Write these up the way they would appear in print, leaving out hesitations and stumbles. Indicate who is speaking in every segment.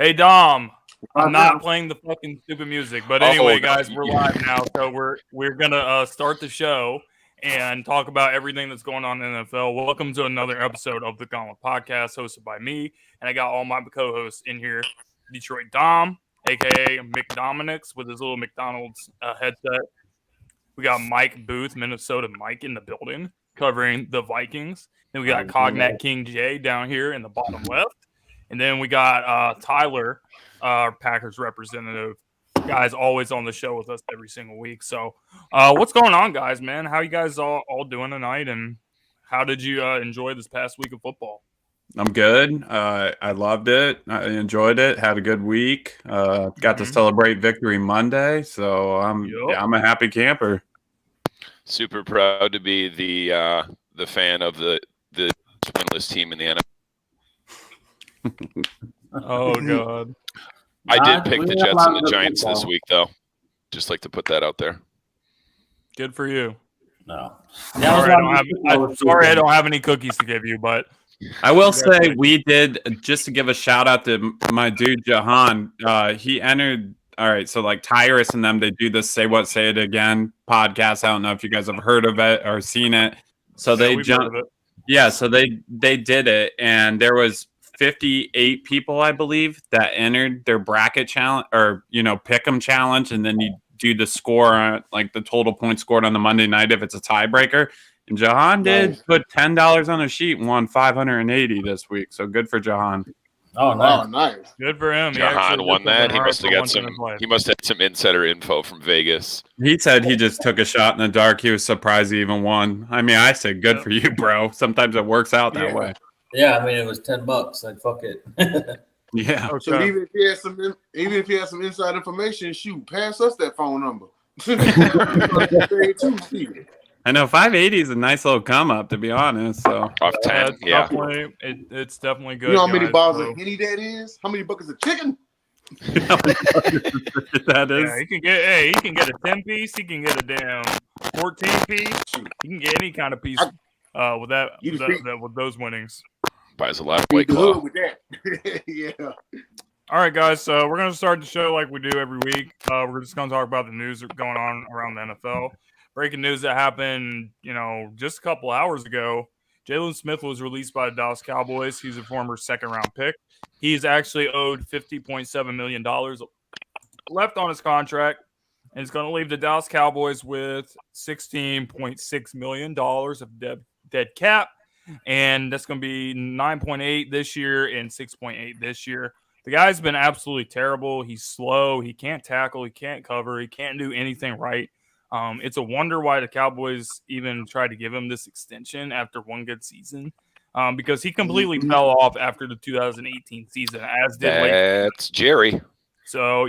Speaker 1: Hey, Dom. I'm not playing the fucking stupid music, but anyway, guys, we're live now, so we're gonna start the show and talk about everything that's going on in the NFL. Welcome to another episode of the Gauntlet podcast, hosted by me, and I got all my co-hosts in here. Detroit Dom, aka McDominix, with his little McDonald's headset. We got Mike Booth, Minnesota Mike, in the building, covering the Vikings. Then we got Cognac King J down here in the bottom left. And then we got Tyler, our Packers representative. Guys, always on the show with us every single week. So what's going on, guys, man? How you guys all doing tonight? And how did you enjoy this past week of football?
Speaker 2: I'm good. I loved it. I enjoyed it. Had a good week. Got to celebrate Victory Monday. So I'm a happy camper.
Speaker 3: Super proud to be the fan of the winless team in the NFL.
Speaker 1: Oh God!
Speaker 3: I did pick the Jets and the Giants this week, though. Just like to put that out there.
Speaker 1: Good for you.
Speaker 4: No,
Speaker 1: I'm sorry I don't have any cookies to give you, but
Speaker 2: I will say we did, just to give a shout out to my dude Jahan. He entered. All right, so like Tyrus and them, they do this "Say What, Say It Again" podcast. I don't know if you guys have heard of it or seen it. So they jumped. Yeah, so they did it, and there was 58 people, I believe, that entered their bracket challenge or, pick'em challenge. And then you do the score, like the total points scored on the Monday night if it's a tiebreaker. And Jahan did put $10 on a sheet and won 580 this week. So good for Jahan.
Speaker 4: Oh, nice.
Speaker 1: Good for him.
Speaker 3: Jahan won that. He must have some insider info from Vegas.
Speaker 2: He said he just took a shot in the dark. He was surprised he even won. I mean, I said good for you, bro. Sometimes it works out that way.
Speaker 4: Yeah, I mean, it was $10. Like, fuck it.
Speaker 2: Yeah.
Speaker 5: Okay. So even if you had some inside information, shoot, pass us that phone number.
Speaker 2: I know 580 is a nice little come up, to be honest. So
Speaker 3: off 10, yeah.
Speaker 1: It's definitely good.
Speaker 5: You know how many balls of Henny that is? How many buckets of chicken?
Speaker 2: That is.
Speaker 1: Yeah, he can get a 10 piece. He can get a damn 14 piece. He can get any kind of piece. With those winnings,
Speaker 3: buys a lot of White Claw.
Speaker 5: With that. Yeah.
Speaker 1: All right, guys. So we're gonna start the show like we do every week. We're just gonna talk about the news going on around the NFL. Breaking news that happened, just a couple hours ago. Jalen Smith was released by the Dallas Cowboys. He's a former second-round pick. He's actually owed $50.7 million left on his contract. And he's going to leave the Dallas Cowboys with $16.6 million of dead cap. And that's going to be 9.8 this year and 6.8 this year. The guy's been absolutely terrible. He's slow. He can't tackle. He can't cover. He can't do anything right. It's a wonder why the Cowboys even tried to give him this extension after one good season. Because he completely fell off after the 2018 season, as did
Speaker 3: That's Jerry.
Speaker 1: So,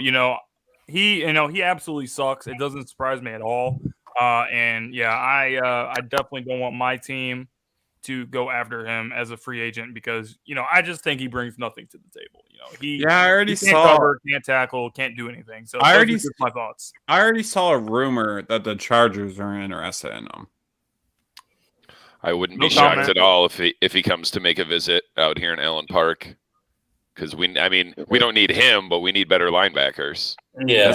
Speaker 1: he absolutely sucks. It doesn't surprise me at all. I definitely don't want my team to go after him as a free agent because, I just think he brings nothing to the table.
Speaker 2: I already
Speaker 1: can't cover, can't tackle, can't do anything. So that's my thoughts.
Speaker 2: I already saw a rumor that the Chargers are interested in him.
Speaker 3: I wouldn't be shocked at all if he comes to make a visit out here in Allen Park. Because we don't need him, but we need better linebackers.
Speaker 4: Yeah,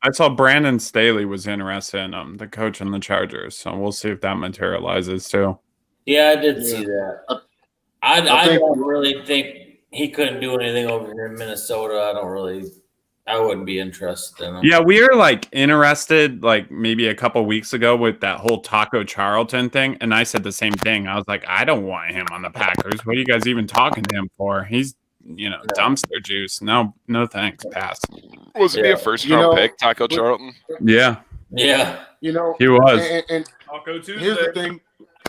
Speaker 2: I saw Brandon Staley was interested in him, the coach in the Chargers. So we'll see if that materializes too.
Speaker 4: Yeah, I did see that. I don't really think he couldn't do anything over here in Minnesota. I wouldn't be interested in him.
Speaker 2: Yeah, we were interested maybe a couple weeks ago with that whole Taco Charlton thing, and I said the same thing. I was like, I don't want him on the Packers. What are you guys even talking to him for? He's dumpster juice. No thanks. Pass.
Speaker 3: Wasn't he a first-round pick, Taco Charlton?
Speaker 2: Yeah.
Speaker 4: Yeah.
Speaker 2: He was.
Speaker 5: And
Speaker 1: Taco Tuesday.
Speaker 5: Here's the thing.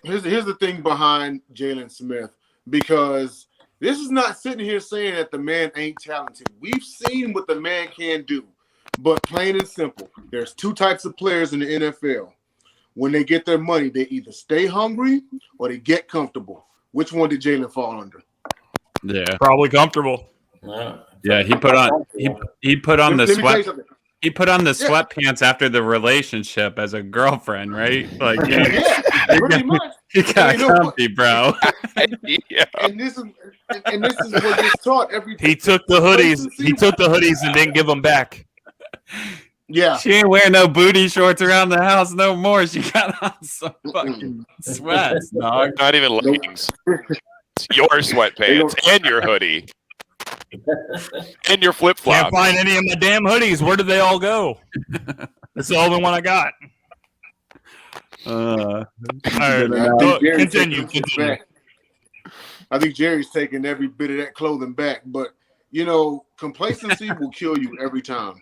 Speaker 5: Here's the thing behind Jalen Smith, because this is not sitting here saying that the man ain't talented. We've seen what the man can do, but plain and simple, there's two types of players in the NFL. When they get their money, they either stay hungry or they get comfortable. Which one did Jalen fall under?
Speaker 2: Yeah,
Speaker 1: probably comfortable.
Speaker 4: Yeah,
Speaker 2: he put on the sweat. He put on the sweatpants after the relationship as a girlfriend, right? Like,
Speaker 5: pretty much.
Speaker 2: He got comfy, bro.
Speaker 3: Yeah.
Speaker 5: And this is what gets taught every.
Speaker 1: He took the hoodies. He took the hoodies and didn't give them back.
Speaker 5: Yeah,
Speaker 2: She ain't wearing no booty shorts around the house no more. She got on some fucking sweats, dog.
Speaker 3: Not even leggings. It's your sweatpants and your hoodie. And your flip flop.
Speaker 1: Can't find any of my damn hoodies. Where did they all go? That's the only one I got.
Speaker 2: Uh,
Speaker 1: All right, continue.
Speaker 5: I think Jerry's taking every bit of that clothing back, but you know, complacency will kill you every time,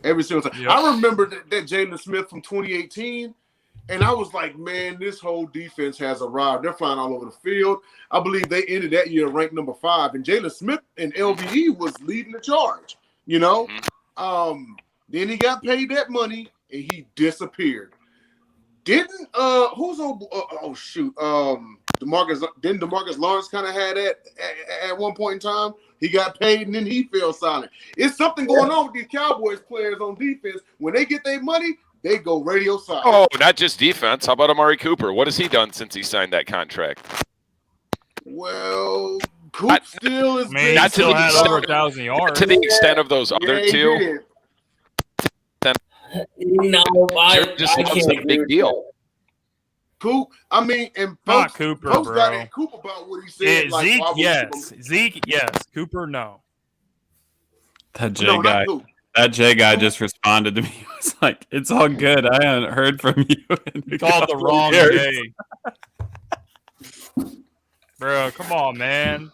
Speaker 5: every single time. Yep. I remember that Jalen Smith from 2018, and I was like, man, this whole defense has arrived. They're flying all over the field. I believe they ended that year ranked number 5, and Jalen Smith and LVE was leading the charge. You know, then he got paid that money and he disappeared. Didn't who's on? Demarcus Lawrence kind of had that at one point in time. He got paid and then he fell silent. It's something going on with these Cowboys players on defense. When they get their money, they go radio silent.
Speaker 3: Oh, not just defense. How about Amari Cooper? What has he done since he signed that contract?
Speaker 5: Well, Coop still is.
Speaker 1: Man, not still had over 1,000 yards.
Speaker 3: To the extent of those other two.
Speaker 4: No, I
Speaker 3: can't. A big deal.
Speaker 5: Coop, I mean, and
Speaker 1: not Cooper,
Speaker 5: folks
Speaker 1: bro.
Speaker 5: got in Coop about what he said.
Speaker 1: Yeah, Zeke, yes. Zeke, yes. Cooper, no.
Speaker 2: That Jay guy just responded to me. He was like, "It's all good. I haven't heard from you."
Speaker 1: He called the wrong Jay. Bro, come on, man.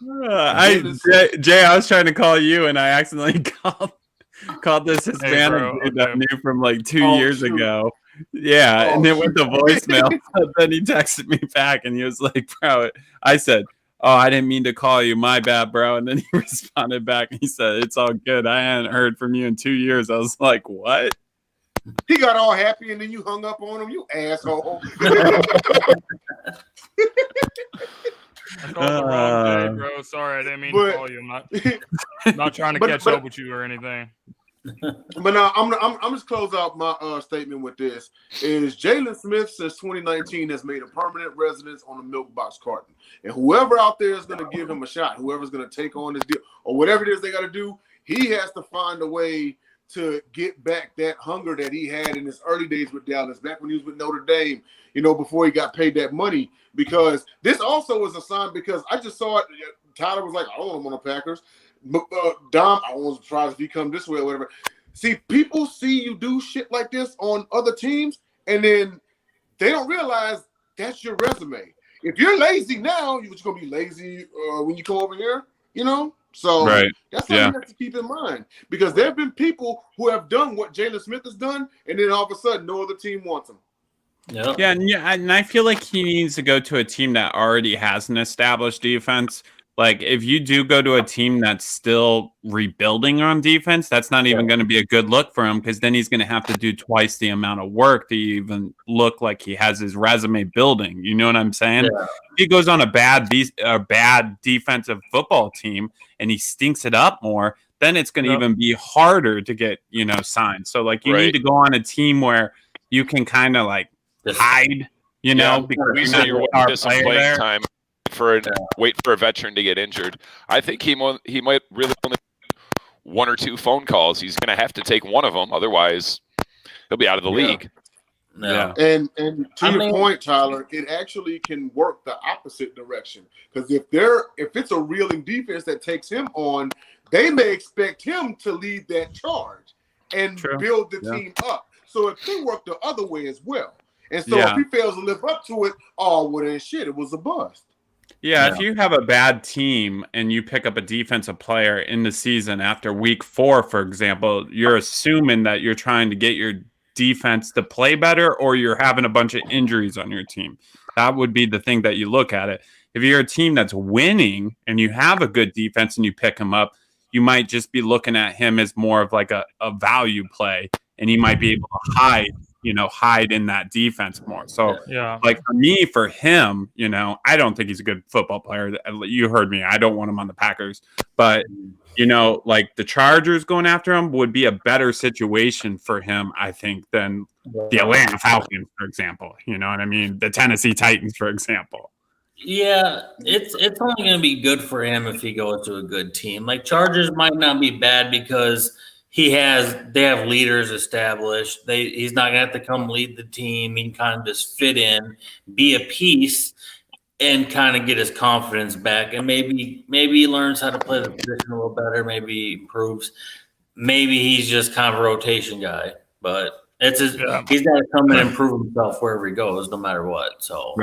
Speaker 2: Jay, I was trying to call you, and I accidentally called this Hispanic dude that I knew from like 2 years ago. Yeah, and it went to voicemail. Then he texted me back, and he was like, "Bro," I said, "Oh, I didn't mean to call you. My bad, bro." And then he responded back, and he said, "It's all good. I hadn't heard from you in 2 years." I was like, "What?"
Speaker 5: He got all happy, and then you hung up on him. You asshole.
Speaker 1: I called the wrong day, bro. Sorry, I didn't mean to call you. I'm not trying to catch up with you or anything.
Speaker 5: But now I'm just close out my statement with this: is Jalen Smith since 2019 has made a permanent residence on the milk box carton, and whoever out there is going to give him a shot, whoever's going to take on this deal or whatever it is they got to do, he has to find a way to get back that hunger that he had in his early days with Dallas, back when he was with Notre Dame, you know, before he got paid that money. Because this also was a sign, because I just saw it. Tyler was like, I don't want him on the Packers. Dom, I wasn't surprised if he come this way or whatever. See, people see you do shit like this on other teams, and then they don't realize that's your resume. If you're lazy now, you're just going to be lazy when you come over here, you know? So that's something you have to keep in mind, because there have been people who have done what Jalen Smith has done, and then all of a sudden no other team wants him.
Speaker 2: Yeah, and I feel like he needs to go to a team that already has an established defense. Like, if you do go to a team that's still rebuilding on defense, that's not even going to be a good look for him, because then he's going to have to do twice the amount of work to even look like he has his resume building. You know what I'm saying? Yeah. If he goes on a bad defensive football team and he stinks it up more, then it's going to even be harder to get, signed. So, like, you need to go on a team where you can kind of, like, hide, because
Speaker 3: we say you're waiting some playing time. Wait for a veteran to get injured. I think he might really only one or two phone calls. He's going to have to take one of them, otherwise he'll be out of the league.
Speaker 5: Yeah. And to your point, Tyler, it actually can work the opposite direction, because if it's a reeling defense that takes him on, they may expect him to lead that charge and build the team up. So it could work the other way as well. And so if he fails to live up to it, then shit, it was a bust.
Speaker 2: Yeah, if you have a bad team and you pick up a defensive player in the season after week 4, for example, you're assuming that you're trying to get your defense to play better, or you're having a bunch of injuries on your team. That would be the thing that you look at it. If you're a team that's winning and you have a good defense and you pick him up, you might just be looking at him as more of like a value play, and he might be able to hide in that defense more. So, like for him, I don't think he's a good football player. You heard me. I don't want him on the Packers. But like the Chargers going after him would be a better situation for him, I think, than the Atlanta Falcons, for example. You know what I mean? The Tennessee Titans, for example.
Speaker 4: Yeah, it's only going to be good for him if he goes to a good team. Like Chargers might not be bad because they have leaders established. He's not going to have to come lead the team. He can kind of just fit in, be a piece, and kind of get his confidence back. And maybe he learns how to play the position a little better. Maybe he improves. Maybe he's just kind of a rotation guy. But he's got to come and improve himself wherever he goes, no matter what. So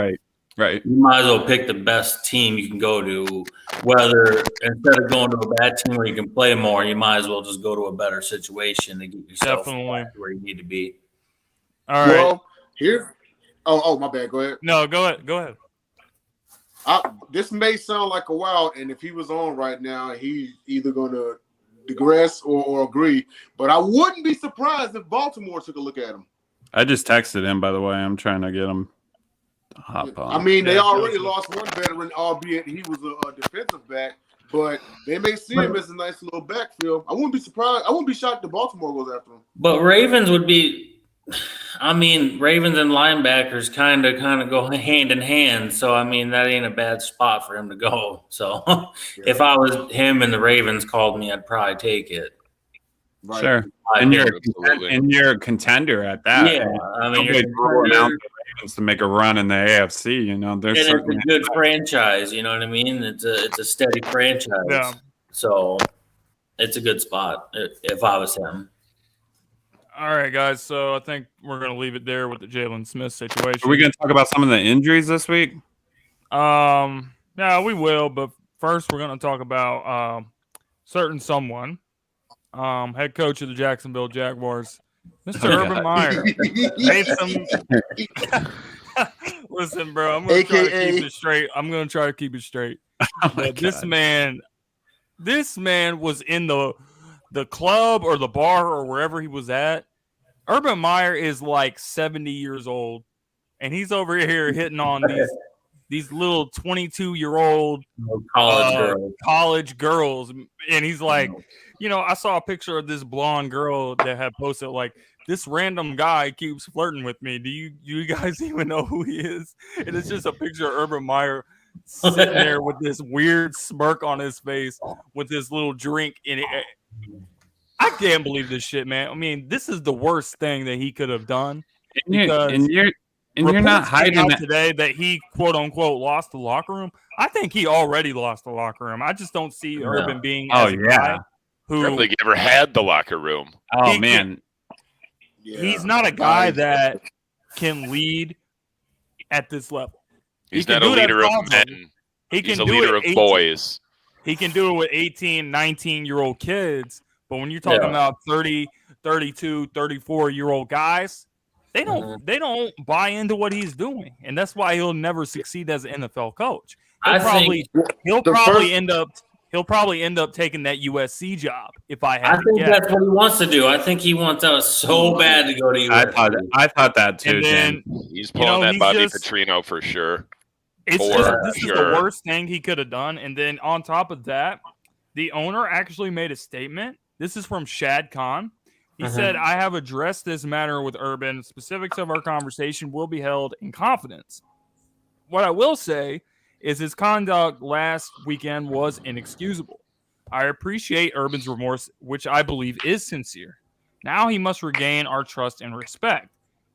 Speaker 2: Right.
Speaker 4: You might as well pick the best team you can go to. Whether instead of going to a bad team where you can play more, you might as well just go to a better situation to get yourself where you need to be.
Speaker 1: All right.
Speaker 5: Well, here. Oh, my bad. Go ahead.
Speaker 1: No, go ahead.
Speaker 5: This may sound like a wild, and if he was on right now, he's either going to digress or agree. But I wouldn't be surprised if Baltimore took a look at him.
Speaker 2: I just texted him, by the way. I'm trying to get him. Hop on.
Speaker 5: I mean, they already lost one veteran, albeit he was a defensive back, but they may see him as a nice little backfield. I wouldn't be surprised. I wouldn't be shocked if Baltimore goes after him.
Speaker 4: But Ravens would be – Ravens and linebackers kind of go hand in hand. So, that ain't a bad spot for him to go. So, if I was him and the Ravens called me, I'd probably take it.
Speaker 5: Right.
Speaker 2: Sure. And you're a contender at that.
Speaker 4: Yeah.
Speaker 2: You're throwing out the Ravens to make a run in the AFC.
Speaker 4: It's a good franchise. You know what I mean? It's a steady franchise.
Speaker 1: Yeah.
Speaker 4: So it's a good spot if I was him.
Speaker 1: All right, guys. So I think we're going to leave it there with the Jalen Smith situation.
Speaker 2: Are we going to talk about some of the injuries this week?
Speaker 1: Yeah, we will. But first, we're going to talk about certain someone. Head coach of the Jacksonville Jaguars, Mr. Urban Meyer. Listen, bro, I'm going to try to keep it straight. But this man was in the club or the bar or wherever he was at. Urban Meyer is like 70 years old, and he's over here hitting on these little 22-year-old college girls, and he's like, I saw a picture of this blonde girl that had posted like, this random guy keeps flirting with me. Do you guys even know who he is? And it's just a picture of Urban Meyer sitting there with this weird smirk on his face with this little drink in it. I can't believe this shit, man. This is the worst thing that he could have done.
Speaker 2: And you're not hiding
Speaker 1: out today that he quote unquote lost the locker room. I think he already lost the locker room. I just don't see Urban being a guy who
Speaker 3: probably ever had the locker room.
Speaker 2: Oh man,
Speaker 1: he's not a guy that can lead at this level.
Speaker 3: He's not a leader of men. He's a leader of boys.
Speaker 1: He can do it with 18, 19-year-old kids, but when you're talking about 30, 32, 34-year-old guys, they don't buy into what he's doing, and that's why he'll never succeed as an NFL coach. He'll probably end up taking that USC job if I had to guess.
Speaker 4: That's what he wants to do. I think he wants out so bad to go to USC.
Speaker 2: I thought that too.
Speaker 1: And then,
Speaker 3: he's pulling that Bobby Petrino for sure.
Speaker 1: This is the worst thing he could have done. And then on top of that, the owner actually made a statement. This is from Shad Khan. He said, I have addressed this matter with Urban. Specifics of our conversation will be held in confidence. What I will say is his conduct last weekend was inexcusable. I appreciate Urban's remorse, which I believe is sincere. Now he must regain our trust and respect.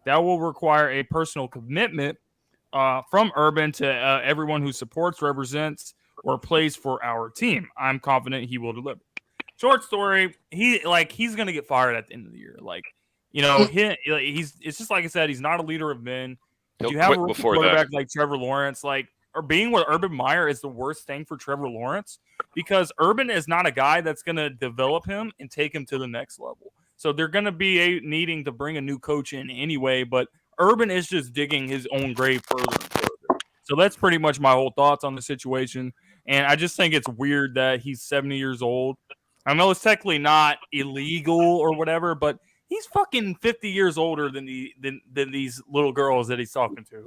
Speaker 1: That will require a personal commitment from Urban to everyone who supports, represents, or plays for our team. I'm confident he will deliver. Short story, he's going to get fired at the end of the year. It's just like I said, he's not a leader of men. You have a quarterback like Trevor Lawrence, or being with Urban Meyer is the worst thing for Trevor Lawrence because Urban is not a guy that's going to develop him and take him to the next level. So they're going to be needing to bring a new coach in anyway, but Urban is just digging his own grave further and further. So that's pretty much my whole thoughts on the situation. And I just think it's weird that he's 70 years old. I know it's technically not illegal or whatever, but he's fucking 50 years older than these little girls that he's talking to.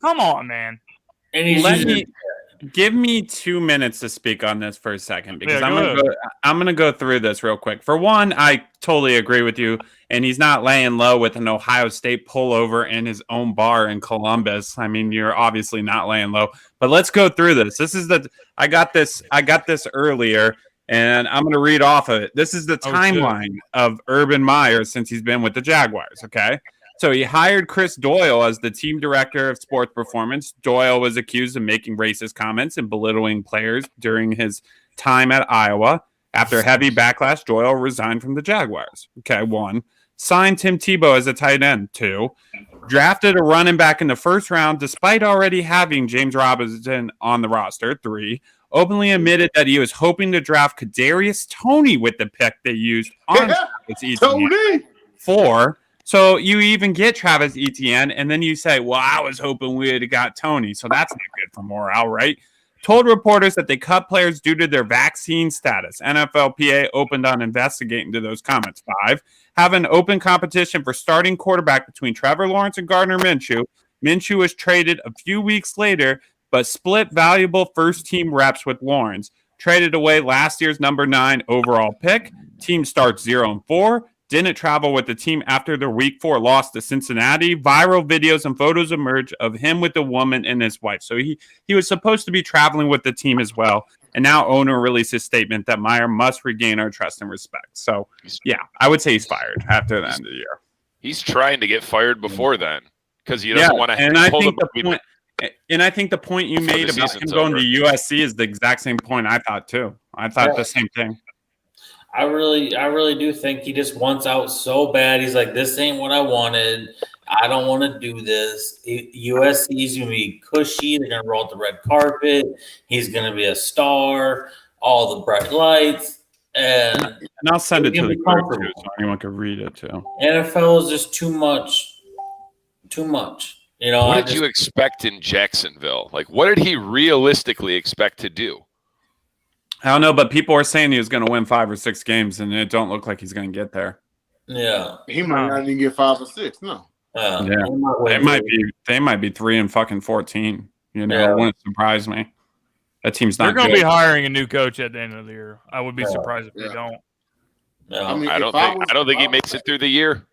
Speaker 1: Come on, man.
Speaker 4: And
Speaker 2: give me 2 minutes to speak on this for a second because
Speaker 1: Yeah,
Speaker 2: I'm gonna go through this real quick. For one, I totally agree with you, and he's not laying low with an Ohio State pullover in his own bar in Columbus. I mean, you're obviously not laying low. But let's go through this. I got this earlier, and I'm gonna read off of it. This is the timeline of Urban Meyer since he's been with the Jaguars. Okay. So he hired Chris Doyle as the team director of sports performance. Doyle was accused of making racist comments and belittling players during his time at Iowa. After heavy backlash, Doyle resigned from the Jaguars. Okay, 1. Signed Tim Tebow as a tight end. 2. Drafted a running back in the first round despite already having James Robinson on the roster. 3. Openly admitted that he was hoping to draft Kadarius Toney with the pick they used on Travis Etienne. 4. So you even get Travis Etienne, and then you say, well, I was hoping we had got Toney. So that's not good for morale, right? Told reporters that they cut players due to their vaccine status. NFLPA opened on investigating to those comments. 5. Have an open competition for starting quarterback between Trevor Lawrence and Gardner Minshew. Minshew was traded a few weeks later, but split valuable first-team reps with Lawrence. Traded away last year's number 9 overall pick. Team starts 0-4. Didn't travel with the team after their week 4 loss to Cincinnati. Viral videos and photos emerge of him with the woman and his wife. So he was supposed to be traveling with the team as well. And now owner released a statement that Meyer must regain our trust and respect. So, yeah, I would say he's fired after the end of the year.
Speaker 3: He's trying to get fired before then because he doesn't want to.
Speaker 2: And I think the point you made about him going to USC is the exact same point I thought too. I thought the same thing.
Speaker 4: I really do think he just wants out so bad. He's like, this ain't what I wanted. I don't want to do this. USC's going to be cushy. They're going to roll out the red carpet. He's going to be a star. All the bright lights. And
Speaker 2: I'll send it to the group too, so anyone can read it too.
Speaker 4: NFL is just too much. Too much. You know,
Speaker 3: what did you expect in Jacksonville? Like, what did he realistically expect to do?
Speaker 2: I don't know, but people are saying he was going to win 5 or 6 games, and it don't look like he's going to get there.
Speaker 4: Yeah,
Speaker 5: he might not even get 5 or 6. No.
Speaker 2: They might be 3-14. You know, it wouldn't surprise me. That team's not.
Speaker 1: They're going to be hiring a new coach at the end of the year. I would be surprised if they don't.
Speaker 4: No.
Speaker 5: I mean,
Speaker 3: I don't think he makes it through the year.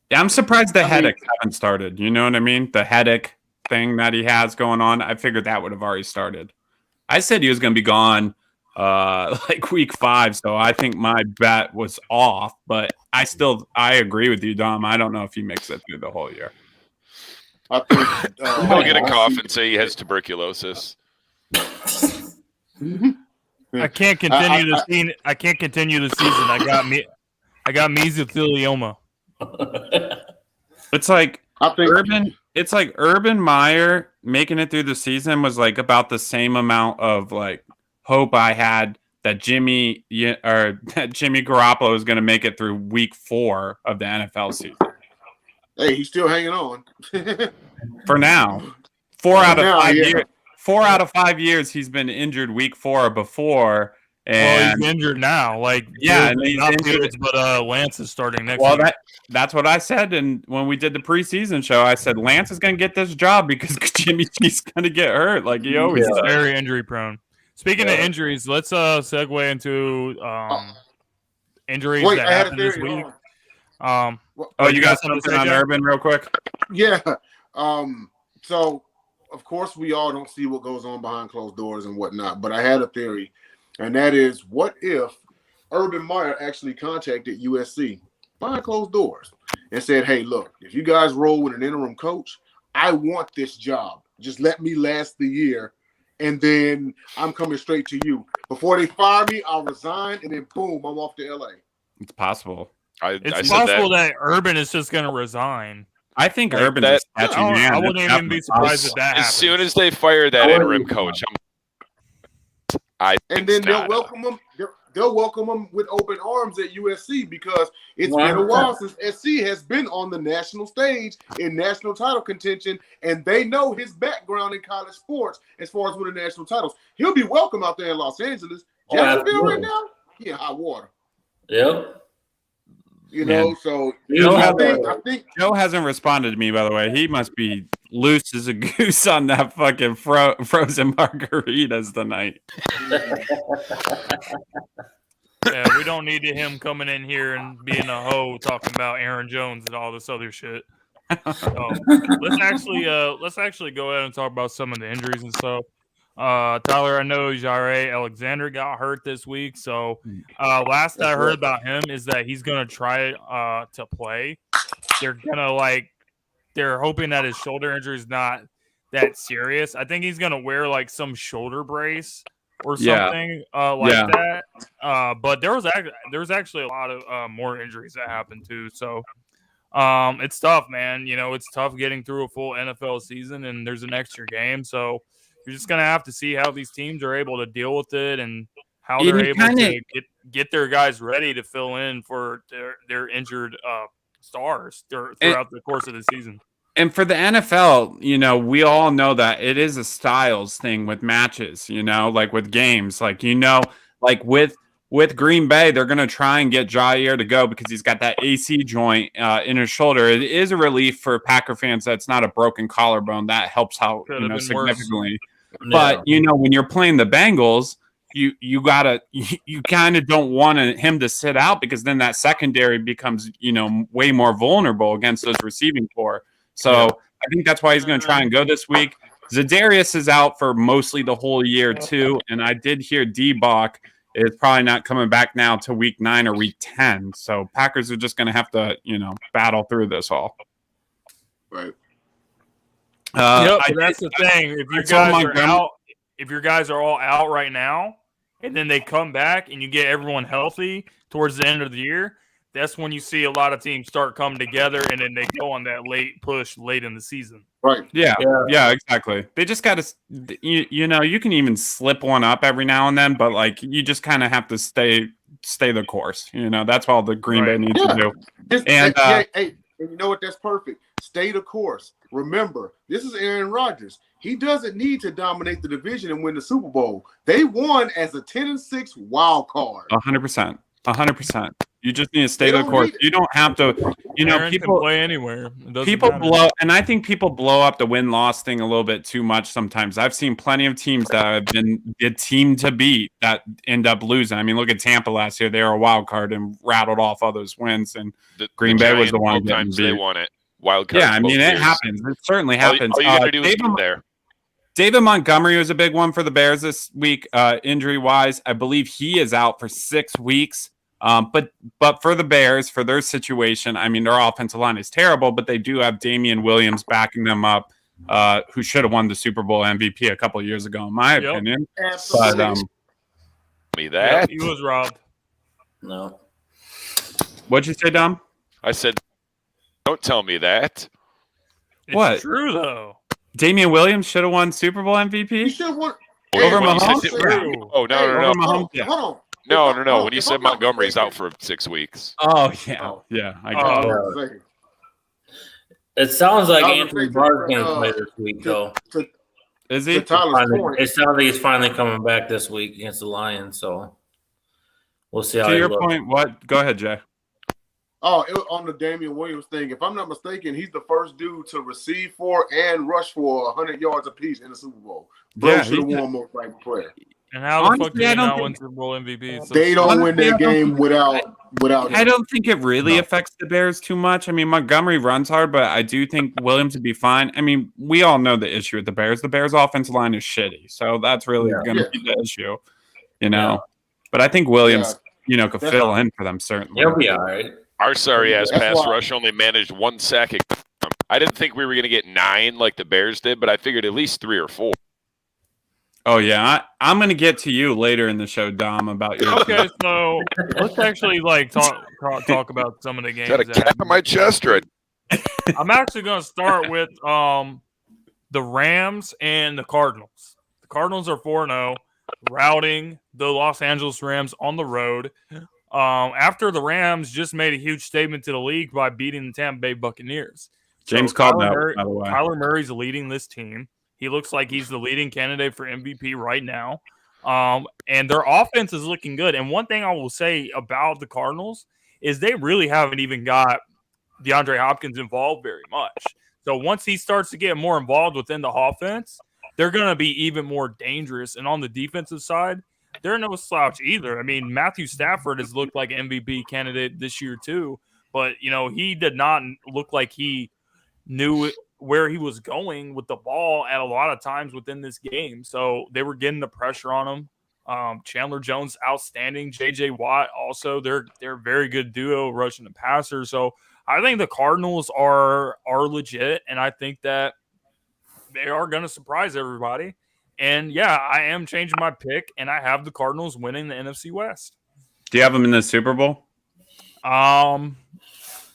Speaker 2: Yeah, I'm surprised the headaches haven't started. You know what I mean? The headache thing that he has going on. I figured that would have already started. I said he was going to be gone like week 5, so I think my bet was off. But I agree with you, Dom. I don't know if he makes it through the whole year.
Speaker 5: I think
Speaker 3: he'll get a cough and say he has tuberculosis.
Speaker 1: I can't continue the scene. I can't continue the season. I got mesothelioma.
Speaker 2: It's like Urban Meyer making it through the season was like about the same amount of like hope I had that Jimmy Garoppolo was going to make it through week 4 of the NFL season.
Speaker 5: Hey, he's still hanging on.
Speaker 2: For now. 4 out of 5 years. 4 out of 5 years he's been injured week 4 before. And
Speaker 1: he's injured now. Like,
Speaker 2: and he's
Speaker 1: not
Speaker 2: injured.
Speaker 1: Fields, but Lance is starting next week.
Speaker 2: That's what I said. And when we did the preseason show, I said Lance is going to get this job because Jimmy G's going to get hurt. Like he always does.
Speaker 1: Very injury prone. Speaking of injuries, let's segue into injuries that happened this week.
Speaker 2: You got something on Urban real quick?
Speaker 5: Yeah. So, of course, we all don't see what goes on behind closed doors and whatnot, but I had a theory. And that is, what if Urban Meyer actually contacted USC behind closed doors and said, hey, look, if you guys roll with an interim coach, I want this job. Just let me last the year, and then I'm coming straight to you. Before they fire me, I'll resign, and then boom, I'm off to L.A.
Speaker 2: It's possible.
Speaker 1: It's possible that Urban is just going to resign.
Speaker 2: I think Urban is catching man.
Speaker 1: I wouldn't even be surprised if that happens.
Speaker 3: As soon as they fire that interim coach,
Speaker 5: and then they'll welcome him. They'll welcome him with open arms at USC because it's been a while since SC has been on the national stage in national title contention, and they know his background in college sports as far as winning national titles. He'll be welcome out there in Los Angeles. Jacksonville right now, hot water.
Speaker 4: Yep.
Speaker 5: You know,
Speaker 2: Man.
Speaker 5: so
Speaker 2: Joe,
Speaker 5: I think
Speaker 2: Joe hasn't responded to me, by the way. He must be loose as a goose on that fucking frozen margaritas tonight.
Speaker 1: Yeah, we don't need him coming in here and being a hoe talking about Aaron Jones and all this other shit. So, let's actually go ahead and talk about some of the injuries and stuff. Tyler, I know Jaire Alexander got hurt this week, so last I heard about him is that he's gonna try to play. They're hoping that his shoulder injury is not that serious. I think he's gonna wear like some shoulder brace or something that. But there was actually a lot of more injuries that happened too. So it's tough, man. You know, it's tough getting through a full NFL season, and there's an extra game. So you're just gonna have to see how these teams are able to deal with it and how they're able to get their guys ready to fill in for their injured stars throughout the course of the season.
Speaker 2: And for the NFL, you know, we all know that it is a styles thing with matches, you know, like with games, like, you know, like with Green Bay, they're going to try and get Jair to go because he's got that AC joint in his shoulder. It is a relief for Packer fans that's not a broken collarbone. That helps out, significantly. But, you know, when you're playing the Bengals, you kind of don't want him to sit out because then that secondary becomes, you know, way more vulnerable against those receiving core. So I think that's why he's going to try and go this week. Za'Darius is out for mostly the whole year too, and I did hear D-Bach is probably not coming back now to week 9 or week 10. So Packers are just going to have to, you know, battle through this all.
Speaker 5: Right.
Speaker 1: That's the thing. If your guys are all out right now, and then they come back and you get everyone healthy towards the end of the year, that's when you see a lot of teams start coming together, and then they go on that late push late in the season.
Speaker 5: Right.
Speaker 2: Yeah, exactly. They just got to, you know, you can even slip one up every now and then, but like you just kind of have to stay the course. You know, that's all the Green Bay needs to do.
Speaker 5: And you know what? That's perfect. Stay the course. Remember, this is Aaron Rodgers. He doesn't need to dominate the division and win the Super Bowl. They won as a 10-6 wild card.
Speaker 2: 100%. 100%. You just need to stay the course. You don't have to, you know,
Speaker 1: Aaron
Speaker 2: people
Speaker 1: can play anywhere.
Speaker 2: People blow, and I think people blow up the win-loss thing a little bit too much sometimes. I've seen plenty of teams that have been the team to beat that end up losing. I mean, look at Tampa last year; they were a wild card and rattled off all those wins. And Green Bay was the one
Speaker 3: times they won it. Wild card.
Speaker 2: Yeah, I mean, it happens. It certainly happens.
Speaker 3: All you got to do is get there.
Speaker 2: David Montgomery was a big one for the Bears this week, injury-wise. I believe he is out for 6 weeks. But for the Bears, for their situation, I mean, their offensive line is terrible, but they do have Damian Williams backing them up, who should have won the Super Bowl MVP a couple of years ago, in my opinion.
Speaker 5: Absolutely.
Speaker 2: But
Speaker 1: he was robbed.
Speaker 4: No.
Speaker 2: What'd you say, Dom?
Speaker 3: I said, don't tell me that.
Speaker 1: It's true, though.
Speaker 2: Damian Williams should have won Super Bowl MVP?
Speaker 5: He should have won.
Speaker 2: Over Mahomes?
Speaker 3: Oh, no.
Speaker 2: Mahomes,
Speaker 5: Hold on.
Speaker 3: No. When you said Montgomery's out for 6 weeks.
Speaker 2: Oh, yeah. Yeah, I got it.
Speaker 4: It sounds like Anthony Barr's going to play this week, though.
Speaker 2: Is he?
Speaker 4: It sounds like he's finally coming back this week against the Lions, so we'll see how
Speaker 2: to your point, what? Go ahead, Jay.
Speaker 5: Oh, on the Damian Williams thing, if I'm not mistaken, he's the first dude to receive for and rush for 100 yards apiece in the Super Bowl. Bro should have won most likely player.
Speaker 1: And how the fuck do they not win Super Bowl MVP? So
Speaker 5: they don't win their game without him.
Speaker 2: I don't think it really affects the Bears too much. I mean, Montgomery runs hard, but I do think Williams would be fine. I mean, we all know the issue with the Bears. The Bears' offensive line is shitty, so that's really going to be the issue, you know. Yeah. But I think Williams, you know, could fill in for them, certainly.
Speaker 4: He'll be all right.
Speaker 3: Our sorry-ass pass rush only managed 1 sack. I didn't think we were going to get 9 like the Bears did, but I figured at least 3 or 4.
Speaker 2: Oh, yeah. I'm going to get to you later in the show, Dom, about your
Speaker 1: Okay, so let's actually talk about some of the games.
Speaker 3: Got a cap on my chest, right?
Speaker 1: I'm actually going to start with the Rams and the Cardinals. The Cardinals are 4-0, routing the Los Angeles Rams on the road. After the Rams just made a huge statement to the league by beating the Tampa Bay Buccaneers.
Speaker 2: James called that, by the way.
Speaker 1: Kyler Murray's leading this team. He looks like he's the leading candidate for MVP right now. And their offense is looking good. And one thing I will say about the Cardinals is they really haven't even got DeAndre Hopkins involved very much. So once he starts to get more involved within the offense, they're going to be even more dangerous. And on the defensive side, they're no slouch either. I mean, Matthew Stafford has looked like an MVP candidate this year too, but he did not look like he knew where he was going with the ball at a lot of times within this game. So they were getting the pressure on him. Chandler Jones, outstanding. J.J. Watt also. They're a very good duo rushing the passer. So I think the Cardinals are legit, and I think that they are going to surprise everybody. And, yeah, I am changing my pick, and I have the Cardinals winning the NFC West.
Speaker 2: Do you have them in the Super Bowl?
Speaker 1: I'm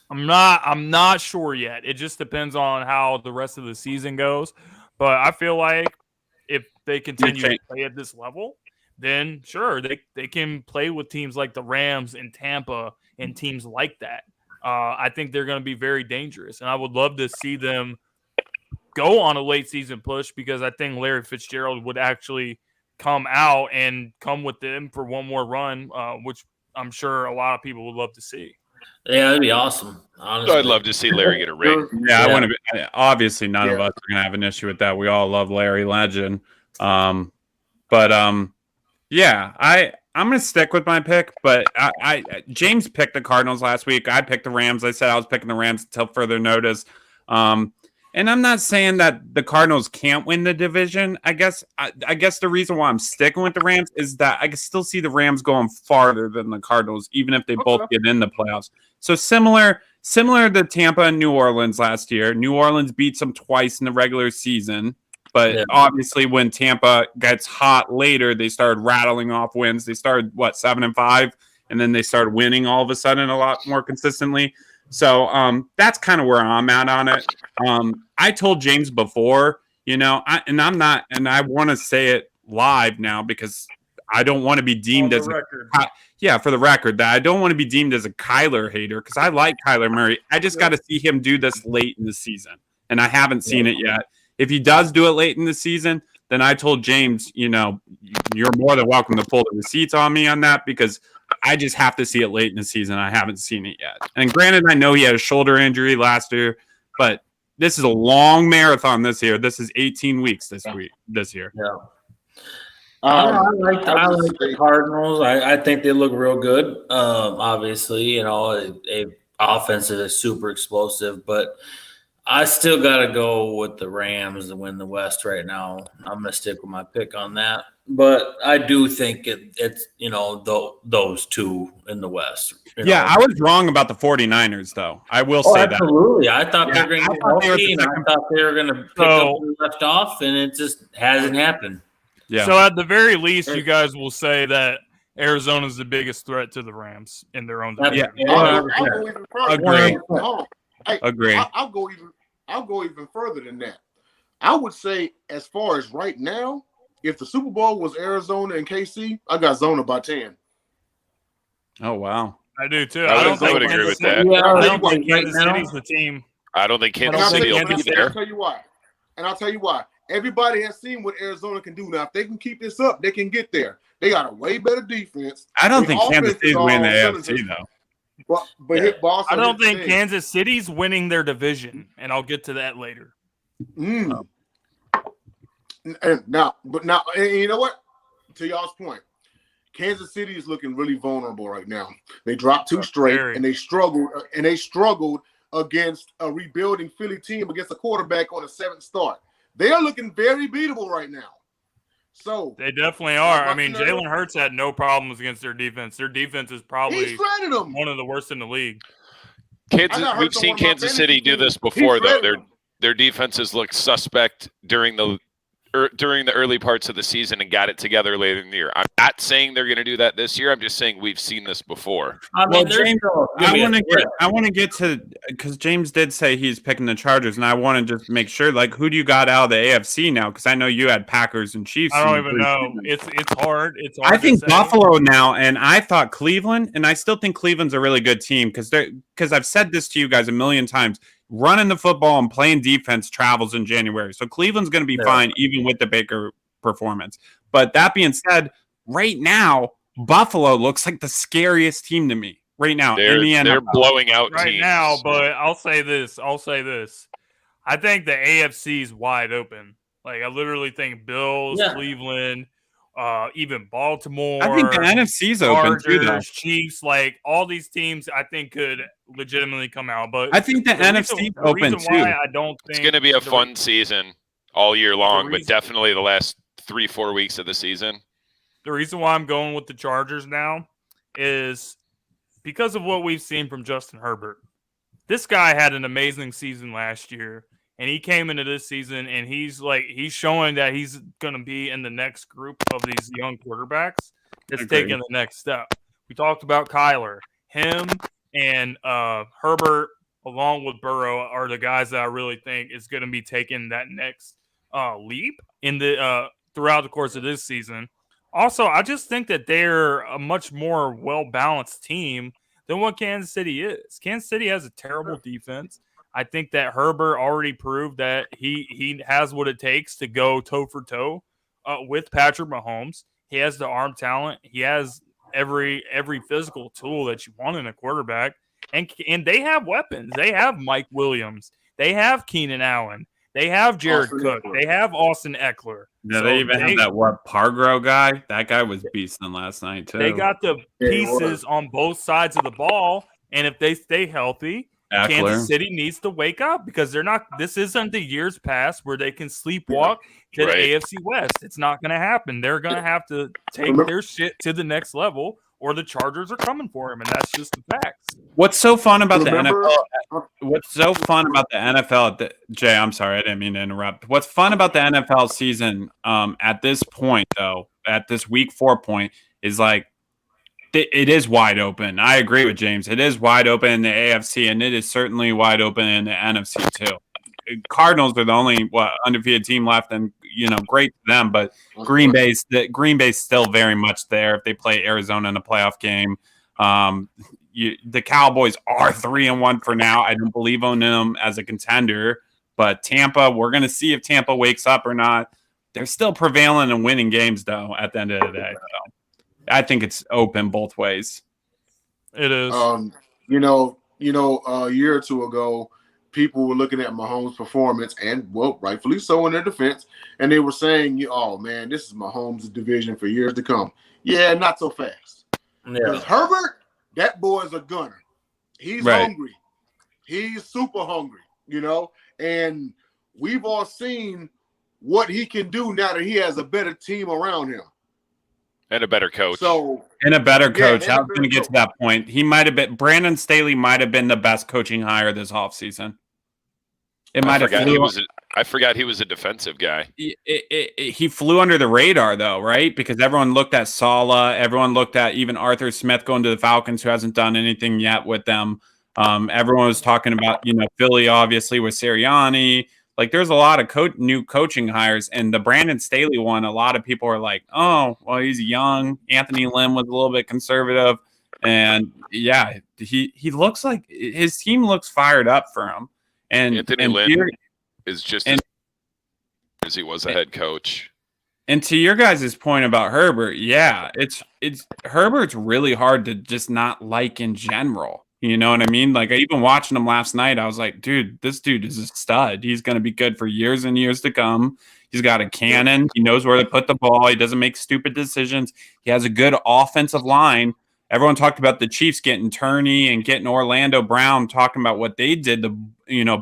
Speaker 1: not sure yet. It just depends on how the rest of the season goes. But I feel like if they continue to play at this level, then sure, they can play with teams like the Rams and Tampa and teams like that. I think they're going to be very dangerous, and I would love to see them go on a late season push because I think Larry Fitzgerald would actually come out and come with them for one more run, which I'm sure a lot of people would love to see.
Speaker 4: Yeah, that'd be awesome. Honestly,
Speaker 3: I'd love to see Larry get a ring.
Speaker 2: Yeah, I want to be. Obviously, none of us are going to have an issue with that. We all love Larry Legend. Yeah, I'm going to stick with my pick, but James picked the Cardinals last week. I picked the Rams. I said I was picking the Rams until further notice. And I'm not saying that the Cardinals can't win the division. I guess the reason why I'm sticking with the Rams is that I can still see the Rams going farther than the Cardinals, even if they both get in the playoffs. So similar to Tampa and New Orleans last year. New Orleans beats them twice in the regular season. But obviously, when Tampa gets hot later, they started rattling off wins. They started, 7-5, and then they started winning all of a sudden a lot more consistently. So that's kind of where I'm at on it. I told James before, and I want to say it live now because I don't want to be deemed as for the record, that I don't want to be deemed as a Kyler hater because I like Kyler Murray. I just got to see him do this late in the season, and I haven't seen it yet. If he does do it late in the season, then I told James, you're more than welcome to pull the receipts on me on that because I just have to see it late in the season. I haven't seen it yet. And granted, I know he had a shoulder injury last year, but this is a long marathon this year. This is 18 weeks this year.
Speaker 4: Yeah. I like the Cardinals. I think they look real good. Obviously, a offense that is super explosive, but I still got to go with the Rams to win the West right now. I'm going to stick with my pick on that. But I do think it's those two in the West.
Speaker 2: I was wrong about the 49ers, though. I will say that.
Speaker 4: Absolutely. I thought they were going to get healthy, and I thought they were going to pick up where they left off, and it just hasn't happened.
Speaker 1: Yeah. So at the very least, you guys will say that Arizona is the biggest threat to the Rams in their own division.
Speaker 5: I'll go even further.
Speaker 2: Agree.
Speaker 5: I'll go even further than that. I would say, as far as right now, if the Super Bowl was Arizona and KC, I got Zona by 10.
Speaker 2: Oh, wow.
Speaker 1: I do, too.
Speaker 3: I would agree with that.
Speaker 1: I don't think Kansas City's the team.
Speaker 3: I don't think Kansas City will be there.
Speaker 5: I'll tell you why. Everybody has seen what Arizona can do now. If they can keep this up, they can get there. They got a way better defense.
Speaker 2: I don't think Kansas City's winning the AFC, though.
Speaker 1: I don't think Kansas City's winning their division, and I'll get to that later.
Speaker 5: And now, you know what? To y'all's point, Kansas City is looking really vulnerable right now. They dropped 2 straight, and they struggled against a rebuilding Philly team against a quarterback on a 7th start. They are looking very beatable right now. So
Speaker 1: they definitely are. I mean, Jalen Hurts had no problems against their defense. Their defense is probably one of the worst in the league.
Speaker 3: We've seen Kansas City do this before, though. Their defenses looked suspect during the early parts of the season and got it together later in the year. I'm not saying they're going to do that this year. I'm just saying we've seen this before.
Speaker 2: James, I want to get to, because James did say he's picking the Chargers, and I want to just make sure, who do you got out of the AFC now? Because I know you had Packers and Chiefs.
Speaker 1: I don't even know. It's hard. It's hard.
Speaker 2: I think Buffalo now, and I thought Cleveland, and I still think Cleveland's a really good team because I've said this to you guys a million times. Running the football and playing defense travels in January. So Cleveland's going to be fine even with the Baker performance. But that being said, right now, Buffalo looks like the scariest team to me. right now in the
Speaker 3: They're
Speaker 2: NFL.
Speaker 3: blowing out
Speaker 1: right
Speaker 3: teams
Speaker 1: now, but I'll say this. I think the AFC is wide open. Like, I literally think Bills,
Speaker 4: Yeah.
Speaker 1: Cleveland, even Baltimore.
Speaker 2: I think the NFC's open too, though.
Speaker 1: Chargers, Chiefs, like all these teams, I think could legitimately come out. But
Speaker 2: I think the NFC's open
Speaker 1: reason
Speaker 2: too.
Speaker 1: why I don't think
Speaker 3: It's going to be a fun season all year long, but
Speaker 1: reason-
Speaker 3: definitely the last 3-4 weeks of the season.
Speaker 1: The reason why I'm going with the Chargers now is because of what we've seen from Justin Herbert. This guy had an amazing season last year, and he came into this season and he's showing that he's going to be in the next group of these young quarterbacks that's taking the next step. We talked about Kyler. Him and Herbert, along with Burrow, are the guys that I really think is going to be taking that next leap in the throughout the course of this season. Also, I just think that they're a much more well-balanced team than what Kansas City is. Kansas City has a terrible defense. I think that Herbert already proved that he has what it takes to go toe-for-toe with Patrick Mahomes. He has the arm talent. He has every physical tool that you want in a quarterback. And they have weapons. They have Mike Williams. They have Keenan Allen. They have Jared Cook. They have Austin Eckler.
Speaker 2: Yeah, they even have that Pargro guy. That guy was beasting last night too.
Speaker 1: They got the pieces on both sides of the ball, and if they stay healthy,
Speaker 2: Eckler.
Speaker 1: Kansas City needs to wake up because they're not. This isn't the years past where they can sleepwalk to the AFC West. It's not going to happen. They're going to have to take their shit to the next level, or the Chargers are coming for him, and that's just the facts.
Speaker 2: What's so fun about the NFL? What's so fun about the NFL? Jay, I'm sorry, I didn't mean to interrupt. What's fun about the NFL season at this point, though, at this week 4 point, is like it is wide open. I agree with James. It is wide open in the AFC, and it is certainly wide open in the NFC too. Cardinals are the only undefeated team left, and great to them. But Green Bay's still very much there. If they play Arizona in a playoff game, the Cowboys are 3-1 for now. I don't believe in them as a contender, but Tampa, we're going to see if Tampa wakes up or not. They're still prevailing and winning games, though. At the end of the day, so I think it's open both ways.
Speaker 1: It is.
Speaker 5: A year or two ago, people were looking at Mahomes' performance, and rightfully so in their defense, and they were saying, "Oh man, this is Mahomes' division for years to come." Yeah, not so fast. Because Herbert, that boy is a gunner. He's hungry. He's super hungry, and we've all seen what he can do now that he has a better team around him.
Speaker 3: And a better coach.
Speaker 2: And a better coach. I was going to get to that point. Brandon Staley might have been the best coaching hire this offseason.
Speaker 3: I forgot he was a defensive guy.
Speaker 2: He flew under the radar, though, right? Because everyone looked at Saleh. Everyone looked at even Arthur Smith going to the Falcons, who hasn't done anything yet with them. Everyone was talking about, Philly, obviously, with Sirianni. Like, there's a lot of new coaching hires. And the Brandon Staley one, a lot of people are like, oh, well, he's young. Anthony Lynn was a little bit conservative. And, yeah, he looks like his team looks fired up for him. And
Speaker 3: Anthony Lynn is just as he was a head coach.
Speaker 2: And to your guys' point about Herbert, yeah, it's Herbert's really hard to just not like in general. You know what I mean? Like, even watching him last night, I was like, dude, this dude is a stud. He's going to be good for years and years to come. He's got a cannon. He knows where to put the ball. He doesn't make stupid decisions. He has a good offensive line. Everyone talked about the Chiefs getting Turney and getting Orlando Brown, talking about what they did to,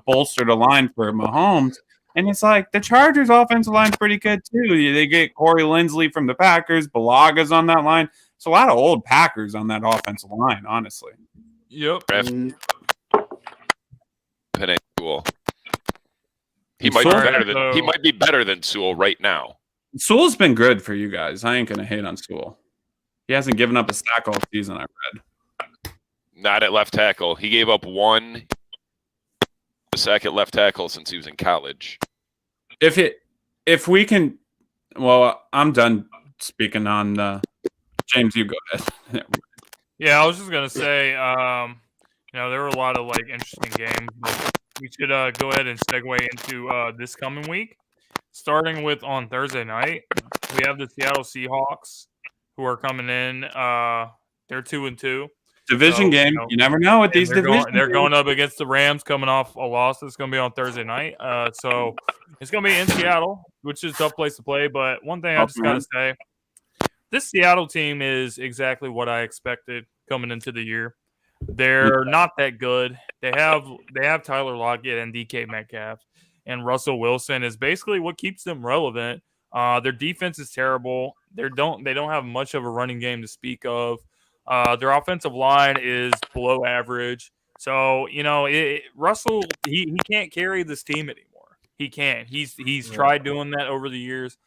Speaker 2: bolster the line for Mahomes. And it's like the Chargers' offensive line's pretty good too. They get Corey Linsley from the Packers. Balaga's on that line. It's a lot of old Packers on that offensive line, honestly.
Speaker 1: Yep.
Speaker 3: Sewell. He might be better than Sewell right now.
Speaker 2: Sewell's been good for you guys. I ain't gonna hate on Sewell. He hasn't given up a sack all season, I read.
Speaker 3: Not at left tackle. He gave up one sack at left tackle since he was in college.
Speaker 2: If we can, well, I'm done speaking on James. You go ahead.
Speaker 1: Yeah, I was just gonna say, there were a lot of interesting games. But we should go ahead and segue into this coming week, starting with on Thursday night. We have the Seattle Seahawks, who are coming in. They're 2-2.
Speaker 2: Division game. You never know with these divisions.
Speaker 1: They're going up against the Rams coming off a loss that's going to be on Thursday night. So it's going to be in Seattle, which is a tough place to play. But one thing I just got to say, this Seattle team is exactly what I expected coming into the year. They're not that good. They have Tyler Lockett and DK Metcalf, and Russell Wilson is basically what keeps them relevant. Their defense is terrible. They don't have much of a running game to speak of. Their offensive line is below average. So, Russell, he can't carry this team anymore. He can't. He's tried doing that over the years,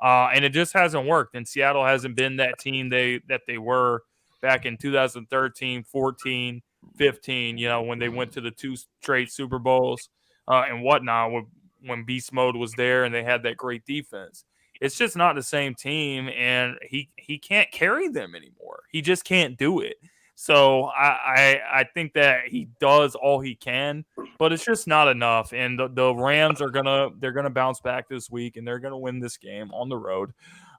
Speaker 1: and it just hasn't worked. And Seattle hasn't been that team that they were back in 2013, 14, 15, when they went to the 2 straight Super Bowls and whatnot, when Beast Mode was there and they had that great defense. It's just not the same team, and he can't carry them anymore. He just can't do it. So I think that he does all he can, but it's just not enough. And the Rams they're gonna bounce back this week, and they're gonna win this game on the road.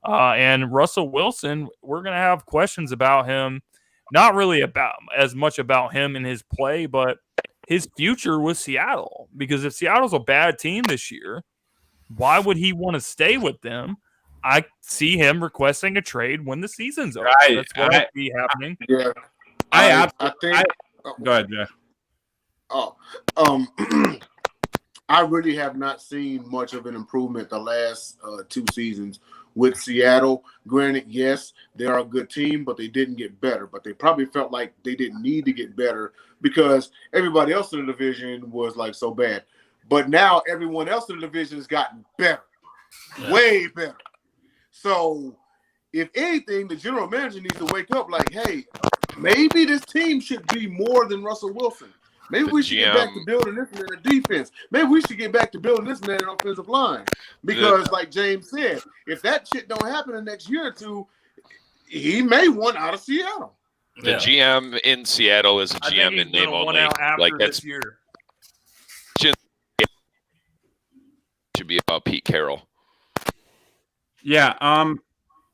Speaker 1: And Russell Wilson, we're gonna have questions about him, not really as much about him and his play, but his future with Seattle. Because if Seattle's a bad team this year, why would he want to stay with them? I see him requesting a trade when the season's over.
Speaker 2: Right.
Speaker 1: That's what I see happening.
Speaker 5: Yeah.
Speaker 2: I
Speaker 5: think.
Speaker 2: Go ahead, Jeff.
Speaker 5: I really have not seen much of an improvement the last 2 seasons with Seattle. Granted, yes, they are a good team, but they didn't get better. But they probably felt like they didn't need to get better because everybody else in the division was like so bad. But now everyone else in the division has gotten better, way better. So if anything, the general manager needs to wake up like, hey, maybe this team should be more than Russell Wilson. Maybe we should get back to building this man in defense. Maybe we should get back to building this man in offensive line. Because like James said, if that shit don't happen in the next year or two, he may want out of Seattle.
Speaker 3: The GM in Seattle is a GM in name only. Like that's
Speaker 1: year.
Speaker 3: Should be about Pete Carroll.
Speaker 2: Yeah.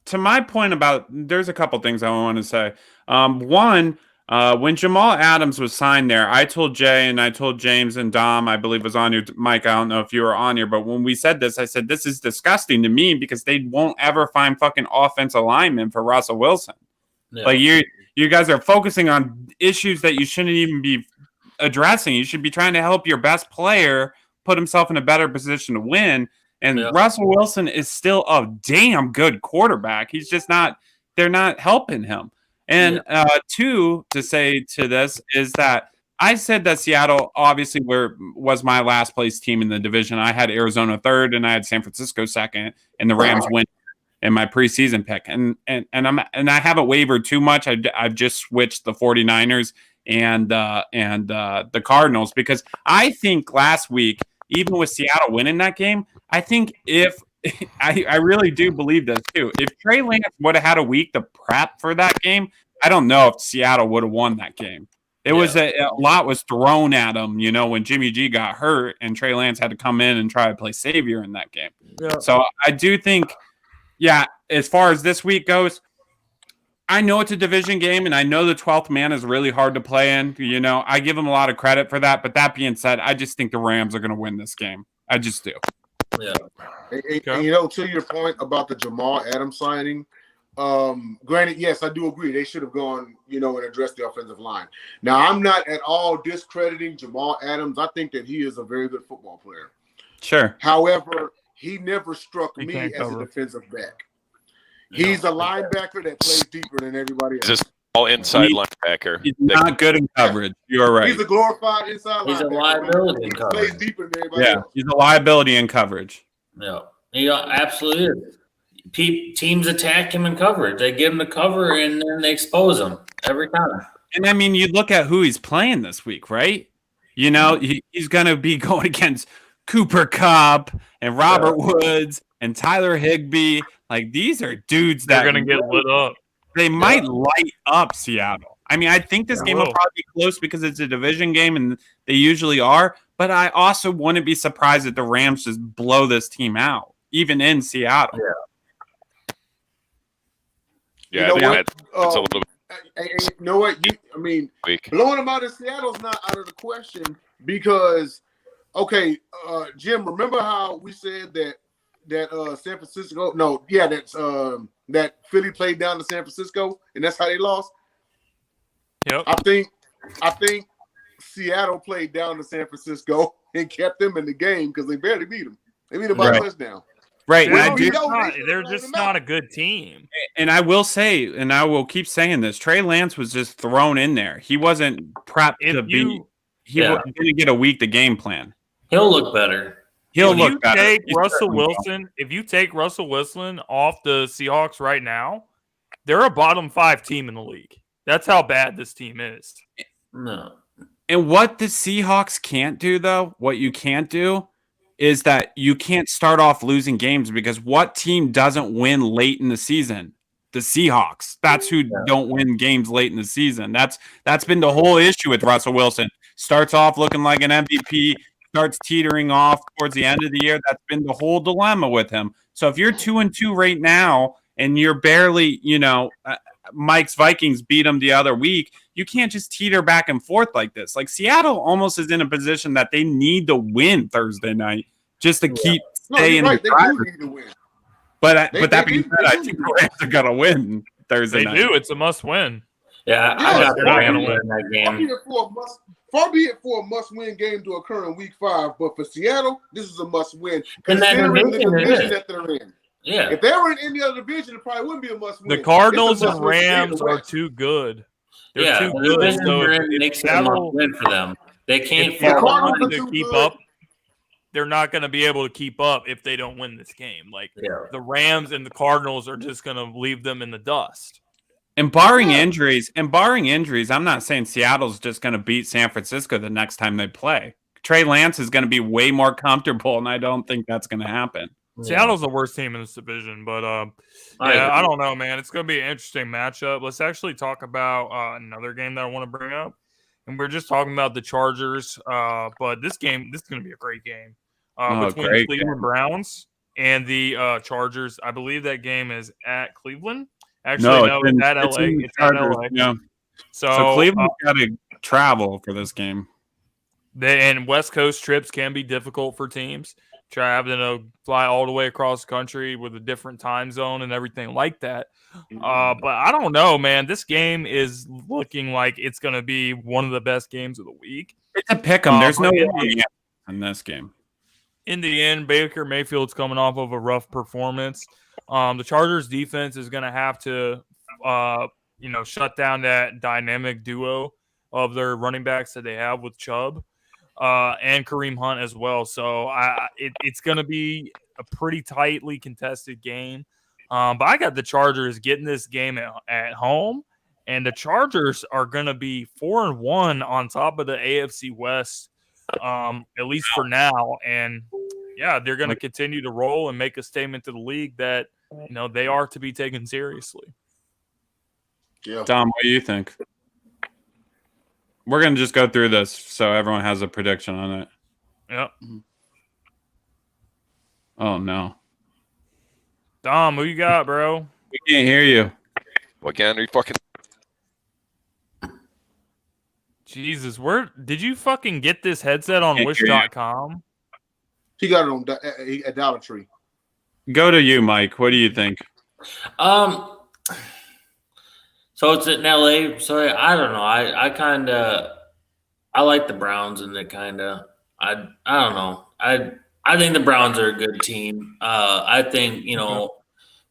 Speaker 2: To my point there's a couple things I want to say. One, when Jamal Adams was signed there, I told Jay and I told James and Dom, I believe was on your mic. I don't know if you were on here, but when we said this, I said, this is disgusting to me because they won't ever find fucking offensive linemen for Russell Wilson. Yeah. Like you guys are focusing on issues that you shouldn't even be addressing. You should be trying to help your best player put himself in a better position to win. And Russell Wilson is still a damn good quarterback. He's just not, they're not helping him. And two, to say to this is that I said that Seattle obviously was my last place team in the division. I had Arizona third and I had San Francisco second and the Rams win in my preseason pick. And I haven't wavered too much. I've just switched the 49ers and the Cardinals because I think last week, even with Seattle winning that game, I think I really do believe this too. If Trey Lance would have had a week to prep for that game, I don't know if Seattle would have won that game. It was a lot was thrown at him, when Jimmy G got hurt and Trey Lance had to come in and try to play savior in that game. Yeah. So I do think, as far as this week goes, I know it's a division game, and I know the 12th man is really hard to play in. I give them a lot of credit for that. But that being said, I just think the Rams are going to win this game. I just do.
Speaker 5: Yeah. And, to your point about the Jamal Adams signing, granted, yes, I do agree. They should have gone, and addressed the offensive line. Now, I'm not at all discrediting Jamal Adams. I think that he is a very good football player.
Speaker 2: Sure.
Speaker 5: However, he never struck me as a defensive back. He's a linebacker that plays deeper than everybody else.
Speaker 3: Just all inside linebacker.
Speaker 2: He's not good in coverage. You're right.
Speaker 5: He's a glorified inside linebacker.
Speaker 4: He's a liability in coverage.
Speaker 5: Plays deeper than everybody else.
Speaker 2: He's a liability in coverage.
Speaker 4: Yeah, he absolutely is. Teams attack him in coverage. They give him the cover, and then they expose him every time.
Speaker 2: And, I mean, you look at who he's playing this week, right? He's going to be going against Cooper Kupp and Robert Woods and Tyler Higbee. Like, these are dudes that
Speaker 1: are going to get lit up.
Speaker 2: They might light up Seattle. I mean, I think this game will probably be close because it's a division game, and they usually are. But I also wouldn't be surprised if the Rams just blow this team out, even in Seattle.
Speaker 3: Yeah, I think that's a little bit
Speaker 5: You know what? Blowing them out of Seattle's not out of the question because, okay, Jim, remember how we said that San Francisco? No, yeah, that Philly played down to San Francisco, and that's how they lost.
Speaker 1: Yep.
Speaker 5: I think Seattle played down to San Francisco and kept them in the game because they barely beat them. They beat them by a touchdown.
Speaker 2: Right.
Speaker 1: They're just not a good team.
Speaker 2: And I will say, and I will keep saying this, Trey Lance was just thrown in there. He wasn't prepped to be. He didn't get a week to game plan.
Speaker 4: He'll look better.
Speaker 1: If you take Russell Wilson off the Seahawks right now, they're a bottom 5 team in the league. That's how bad this team is.
Speaker 4: No.
Speaker 2: And what the Seahawks can't do, though, what you can't do is that you can't start off losing games because what team doesn't win late in the season? The Seahawks. That's who don't win games late in the season. That's been the whole issue with Russell Wilson. Starts off looking like an MVP, starts teetering off towards the end of the year. That's been the whole dilemma with him. So if you're 2-2 right now and you're barely, Mike's Vikings beat them the other week, you can't just teeter back and forth like this. Like Seattle almost is in a position that they need to win Thursday night just to keep staying. They do need to win. But that being said, I think the Rams are gonna win Thursday night.
Speaker 1: They do. It's a must win.
Speaker 4: Yeah, I got the Rams to win that game.
Speaker 5: Far be it for a must-win game to occur in Week 5, but for Seattle, this is a must-win.
Speaker 4: And
Speaker 5: considering the division that they're in.
Speaker 4: Yeah.
Speaker 5: If they were in any other division, it probably wouldn't be a must-win.
Speaker 1: The Cardinals and Rams are too good. They're too good. So
Speaker 4: makes it a must-win for them. They can't
Speaker 1: to keep up. They're not going to be able to keep up if they don't win this game. Like the Rams and the Cardinals are just going to leave them in the dust.
Speaker 2: And barring injuries, I'm not saying Seattle's just going to beat San Francisco the next time they play. Trey Lance is going to be way more comfortable, and I don't think that's going to happen.
Speaker 1: Seattle's the worst team in this division, but I don't know, man. It's going to be an interesting matchup. Let's actually talk about another game that I want to bring up. And we're just talking about the Chargers, but this is going to be a great game between the Cleveland Browns and the Chargers. I believe that game is at Cleveland. Actually, no, it's at LA. It's at LA. Yeah. So
Speaker 2: Cleveland's got to travel for this game.
Speaker 1: And West Coast trips can be difficult for teams. Having to fly all the way across the country with a different time zone and everything like that. But I don't know, man. This game is looking like it's going to be one of the best games of the week.
Speaker 2: It's a pick 'em. There's no in this game.
Speaker 1: In the end, Baker Mayfield's coming off of a rough performance. The Chargers defense is going to have to, shut down that dynamic duo of their running backs that they have with Chubb and Kareem Hunt as well. So it's going to be a pretty tightly contested game. But I got the Chargers getting this game at home, and the Chargers are going to be 4-1 on top of the AFC West, at least for now. And yeah, they're going to continue to roll and make a statement to the league that they are to be taken seriously.
Speaker 2: Yeah. Tom, what do you think? We're going to just go through this so everyone has a prediction on it.
Speaker 1: Yep.
Speaker 2: Oh, no.
Speaker 1: Dom, who you got, bro?
Speaker 2: We can't hear you.
Speaker 3: Again, are you fucking...
Speaker 1: Jesus, where did you fucking get this headset on Wish.com?
Speaker 5: He got it on at Dollar Tree.
Speaker 2: Go to you, Mike. What do you think?
Speaker 4: So it's in LA. So I don't know. I like the Browns, and I don't know. I think the Browns are a good team. I think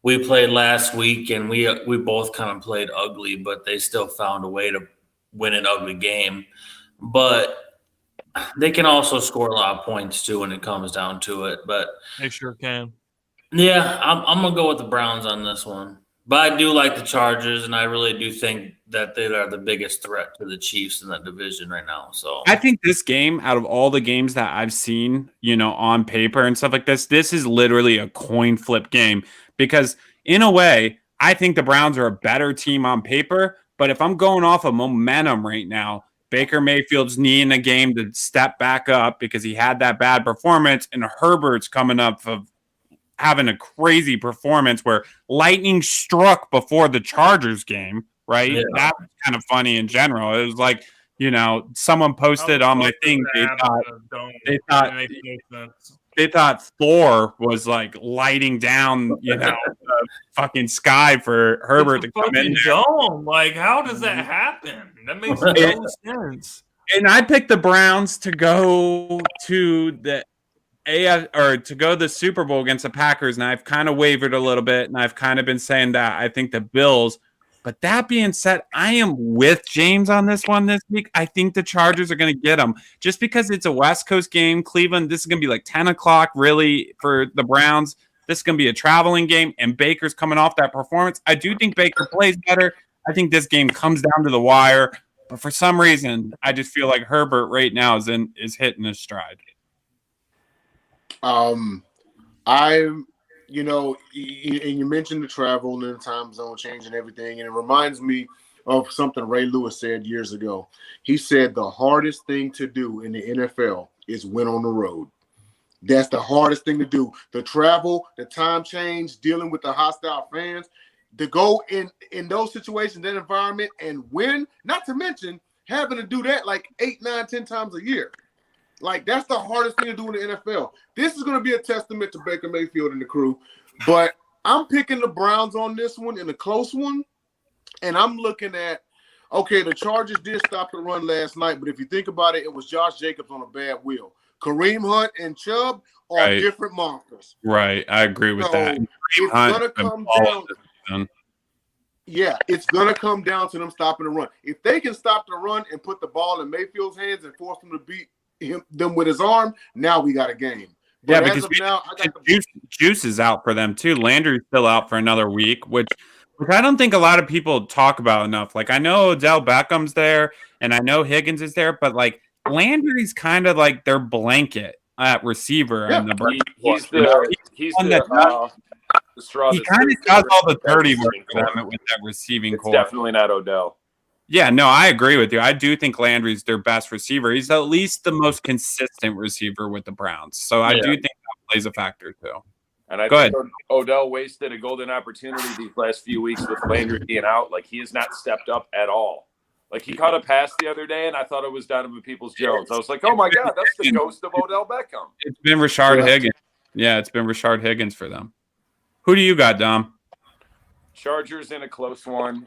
Speaker 4: we played last week, and we both kind of played ugly, but they still found a way to win an ugly game. But they can also score a lot of points too when it comes down to it. But
Speaker 1: they sure can.
Speaker 4: Yeah, I'm gonna go with the Browns on this one. But I do like the Chargers, and I really do think that they are the biggest threat to the Chiefs in that division right now. So
Speaker 2: I think this game, out of all the games that I've seen, on paper and stuff like this is literally a coin flip game because in a way, I think the Browns are a better team on paper. But if I'm going off of momentum right now, Baker Mayfield's needing a game to step back up because he had that bad performance, and Herbert's coming up of having a crazy performance where lightning struck before the Chargers game. right?
Speaker 4: Yeah.
Speaker 2: That's kind of funny in general. It was like, someone posted on my thing. They thought Thor was like lighting down, the fucking sky for Herbert to come in there.
Speaker 1: Dome. Like, how does that happen? That makes no sense.
Speaker 2: And I picked the Browns to go to the the Super Bowl against the Packers, and I've kind of wavered a little bit, and I've kind of been saying that I think the Bills. But that being said, I am with James on this one this week. I think the Chargers are going to get them just because it's a West Coast game. Cleveland, this is going to be like 10 o'clock really for the Browns. This is going to be a traveling game, and Baker's coming off that performance. I do think Baker plays better. I think this game comes down to the wire. But for some reason, I just feel like Herbert right now is hitting his stride.
Speaker 5: And you mentioned the travel and the time zone change and everything, and it reminds me of something Ray Lewis said years ago. He said the hardest thing to do in the NFL is win on the road. That's the hardest thing to do. The travel, the time change, dealing with the hostile fans, to go in those situations, that environment, and win, not to mention having to do that like 8, 9, 10 times a year. Like, that's the hardest thing to do in the NFL. This is going to be a testament to Baker Mayfield and the crew. But I'm picking the Browns on this one in a close one. And I'm looking at, okay, the Chargers did stop the run last night. But if you think about it, it was Josh Jacobs on a bad wheel. Kareem Hunt and Chubb are different monsters.
Speaker 2: Right. I agree with that.
Speaker 5: It's going to come down. Yeah, it's going to come down to them stopping the run. If they can stop the run and put the ball in Mayfield's hands and force them to beat them with his arm, now we got a game. But
Speaker 2: because Juice is out for them too. Landry's still out for another week, which I don't think a lot of people talk about enough. Like, I know Odell Beckham's there and I know Higgins is there, but like Landry's kind of like their blanket at receiver.
Speaker 3: Yeah, he's the straw.
Speaker 2: He kind of does all the dirty work for them with that receiving core.
Speaker 3: Definitely not Odell.
Speaker 2: Yeah, no, I agree with you. I do think Landry's their best receiver. He's at least the most consistent receiver with the Browns. So I do think that plays a factor too.
Speaker 3: And I think Odell wasted a golden opportunity these last few weeks with Landry being out. Like, he has not stepped up at all. Like, he caught a pass the other day, and I thought it was Donovan Peoples-Jones. I was like, oh, my God, that's the ghost of Odell Beckham.
Speaker 2: It's been Rashard Higgins. Yeah, it's been Rashard Higgins for them. Who do you got, Dom?
Speaker 3: Chargers in a close one.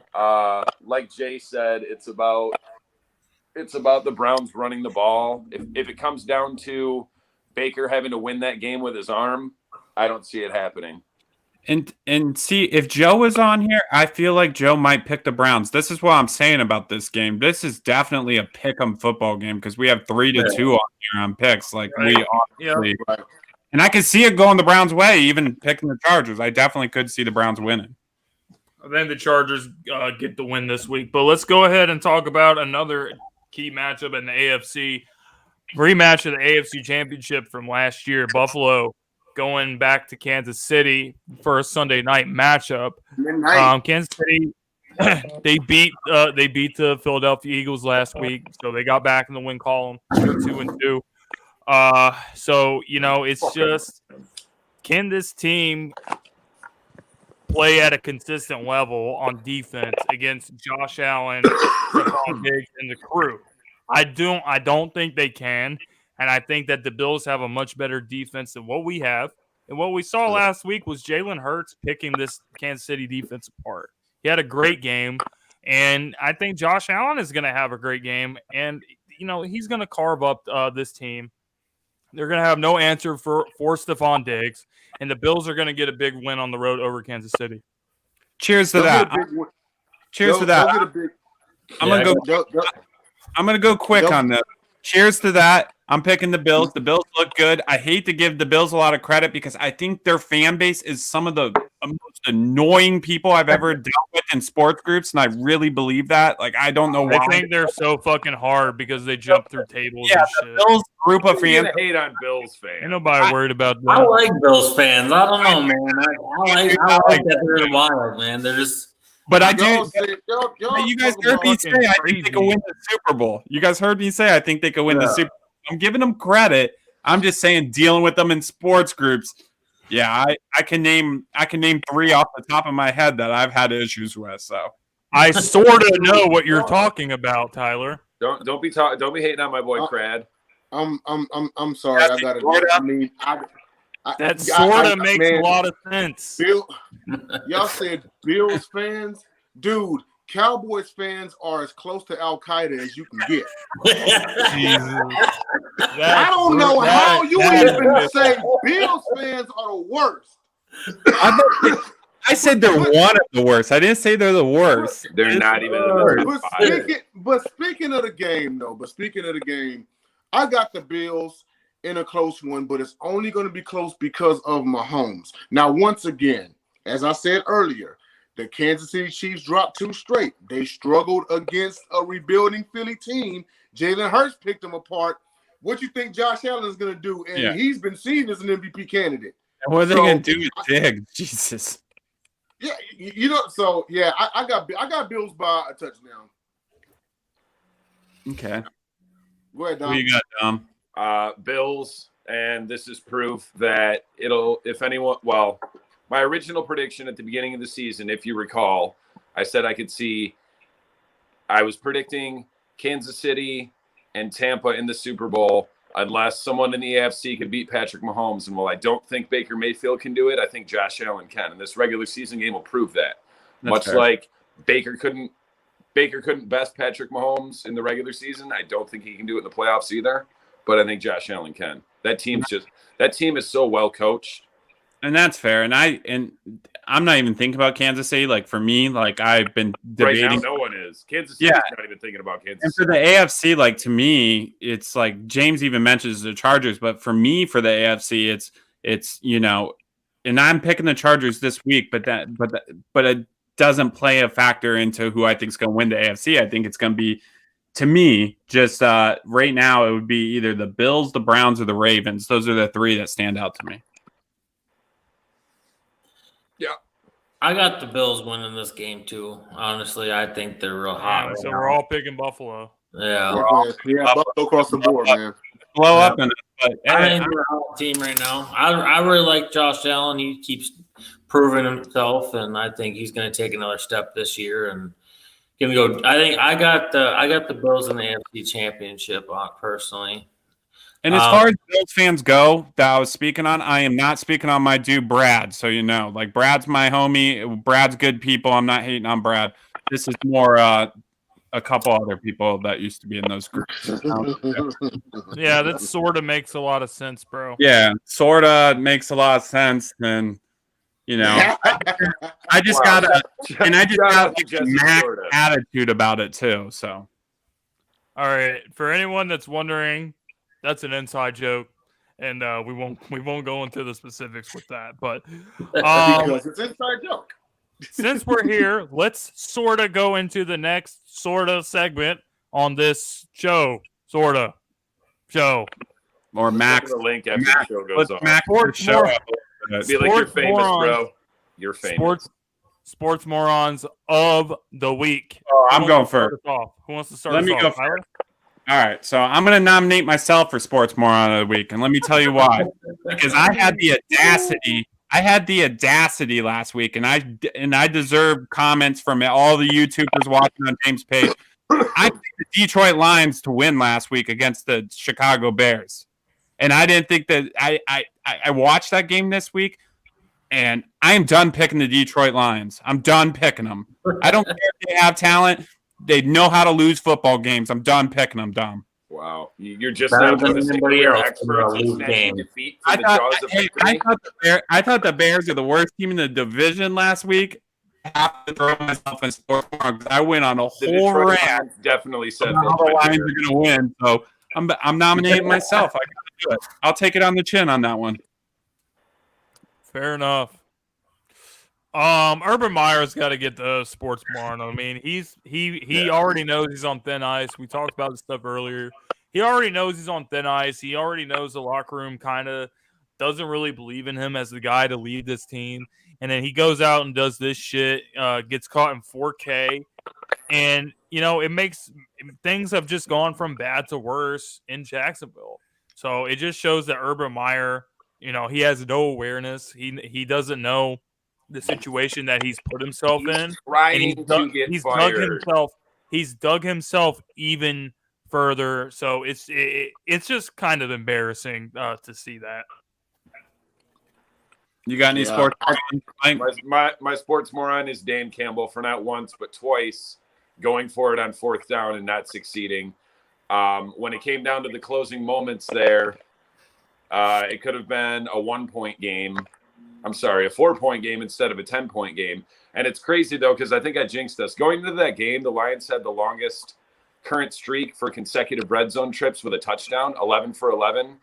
Speaker 3: Like Jay said, it's about the Browns running the ball. If it comes down to Baker having to win that game with his arm, I don't see it happening.
Speaker 2: And see, if Joe is on here, I feel like Joe might pick the Browns. This is what I'm saying about this game. This is definitely a pick-em football game because we have 3-2 on here on picks. Like, we obviously and I can see it going the Browns' way, even picking the Chargers. I definitely could see the Browns winning.
Speaker 1: I think the Chargers get the win this week. But let's go ahead and talk about another key matchup in the AFC. Rematch of the AFC Championship from last year. Buffalo going back to Kansas City for a Sunday night matchup. Kansas City, they beat the Philadelphia Eagles last week, so they got back in the win column. They're 2-2. So, it's just, can this team play at a consistent level on defense against Josh Allen, Stephon Diggs, and the crew? I don't think they can, and I think that the Bills have a much better defense than what we have. And what we saw last week was Jalen Hurts picking this Kansas City defense apart. He had a great game, and I think Josh Allen is going to have a great game, and he's going to carve up this team. They're going to have no answer for Stephon Diggs, and the Bills are going to get a big win on the road over Kansas City.
Speaker 2: Cheers to that. Cheers to that. I'm going to go quick on this. Cheers to that. I'm picking the Bills. The Bills look good. I hate to give the Bills a lot of credit because I think their fan base is some of the most annoying people I've ever dealt with in sports groups, and I really believe that. Like, I don't know why.
Speaker 1: I think they're so fucking hard because they jump through tables and shit.
Speaker 2: The Bills group of fans.
Speaker 3: Hate on Bills fans.
Speaker 1: Ain't nobody worried about that.
Speaker 4: I like Bills fans. I don't know, man. I like that they're wild, man. They're just.
Speaker 2: But I do. You guys heard me say I think they could win the Super Bowl. You guys heard me say I think they could win the Super Bowl. I'm giving them credit. I'm just saying, dealing with them in sports groups. Yeah, I can name 3 off the top of my head that I've had issues with. So
Speaker 1: I sort of know what you're talking about, Tyler.
Speaker 3: Don't be hating on my boy Crad.
Speaker 5: I'm sorry. I gotta. I mean,
Speaker 1: that sort of makes a lot of sense.
Speaker 5: Bill, y'all said Bills fans, dude. Cowboys fans are as close to Al Qaeda as you can get. I don't know how you even say Bills fans are the worst.
Speaker 2: I said they're one of the worst. I didn't say they're the worst.
Speaker 3: They're not even the worst.
Speaker 5: But speaking of the game, I got the Bills in a close one, but it's only going to be close because of Mahomes. Now, once again, as I said earlier, the Kansas City Chiefs dropped 2 straight. They struggled against a rebuilding Philly team. Jalen Hurts picked them apart. What you think Josh Allen is going to do? And he's been seen as an MVP candidate.
Speaker 2: And what are they going to do with Diggs? Jesus.
Speaker 5: Yeah, I got Bills by a touchdown.
Speaker 2: Okay.
Speaker 5: Go ahead, Dom.
Speaker 2: Who you got, Dom?
Speaker 3: Bills, and this is proof that my original prediction at the beginning of the season, if you recall, I said I was predicting Kansas City and Tampa in the Super Bowl unless someone in the AFC could beat Patrick Mahomes. And while I don't think Baker Mayfield can do it, I think Josh Allen can. And this regular season game will prove that.
Speaker 2: That's
Speaker 3: Much
Speaker 2: fair.
Speaker 3: like Baker couldn't best Patrick Mahomes in the regular season, I don't think he can do it in the playoffs either. But I think Josh Allen can. That team is so well coached.
Speaker 2: And that's fair. And I'm not even thinking about Kansas City. Like for me, like I've been debating.
Speaker 3: Right now, no one is. Kansas City's not even thinking about Kansas
Speaker 2: And
Speaker 3: City.
Speaker 2: for the AFC, like to me, it's like James even mentions the Chargers, but for me, for the AFC, it's and I'm picking the Chargers this week, but it doesn't play a factor into who I think is going to win the AFC. I think it's going to be, to me, just right now, it would be either the Bills, the Browns, or the Ravens. Those are the 3 that stand out to me.
Speaker 5: Yeah.
Speaker 4: I got the Bills winning this game too. Honestly, I think they're real hot.
Speaker 1: So we're all picking Buffalo.
Speaker 4: Yeah.
Speaker 5: Buffalo across the board, man.
Speaker 2: Blow up in it. But
Speaker 4: I think they're a hot team right now. I really like Josh Allen. He keeps proving himself, and I think he's going to take another step this year and gonna go. I think I got the Bills in the AFC Championship personally.
Speaker 2: And as far as Bills fans go, that I was speaking on, I am not speaking on my dude Brad. So like Brad's my homie. Brad's good people. I'm not hating on Brad. This is more a couple other people that used to be in those groups.
Speaker 1: Yeah, that sort of makes a lot of sense, bro.
Speaker 2: Yeah, sort of makes a lot of sense. And I just got like a max attitude about it too. So,
Speaker 1: all right, for anyone that's wondering, that's an inside joke, and we won't go into the specifics with that. But
Speaker 5: because it's an inside joke.
Speaker 1: Since we're here, let's sort of go into the next sort of segment on this show.
Speaker 2: Or Max.
Speaker 3: The link after the show goes off.
Speaker 2: Max show up.
Speaker 3: Be like, you're famous, bro. You're famous.
Speaker 1: Sports morons of the week.
Speaker 2: Oh, I'm going first.
Speaker 1: Who wants to start?
Speaker 2: Let me go first. All right, so I'm going to nominate myself for Sports Moron of the Week, and let me tell you why. Because I had the audacity last week, and I deserve comments from all the YouTubers watching on James' page. I picked the Detroit Lions to win last week against the Chicago Bears, and I didn't think that I watched that game this week, and I am done picking the Detroit Lions. I'm done picking them. I don't care if they have talent. They know how to lose football games. I'm done picking them, Dom.
Speaker 3: Wow. You're just not going to say we're experts in snatching defeat from the jaws of victory.
Speaker 2: I thought the Bears are the worst team in the division last week. I have to throw myself in sports because I went on a whole rant.
Speaker 3: Definitely said
Speaker 2: how the Lions are going to win. So I'm nominating myself. I got to do it. I'll take it on the chin on that one.
Speaker 1: Fair enough. Urban Meyer's got to get the sports moron. I mean, he already knows he's on thin ice. We talked about this stuff earlier. He already knows he's on thin ice. He already knows the locker room kind of doesn't really believe in him as the guy to lead this team. And then he goes out and does this shit, gets caught in 4K. And, it makes things have just gone from bad to worse in Jacksonville. So it just shows that Urban Meyer, he has no awareness. He doesn't know, the situation that he's put himself in,
Speaker 3: Trying
Speaker 1: and
Speaker 3: to get fired.
Speaker 1: He's dug himself even further. So it's just kind of embarrassing to see that.
Speaker 2: You got any sports?
Speaker 3: My sports moron is Dan Campbell for not once but twice going for it on 4th down and not succeeding. When it came down to the closing moments there, it could have been a 1-point game. I'm sorry, a 4-point game instead of a 10-point game. And it's crazy, though, because I think I jinxed us. Going into that game, the Lions had the longest current streak for consecutive red zone trips with a touchdown, 11 for 11.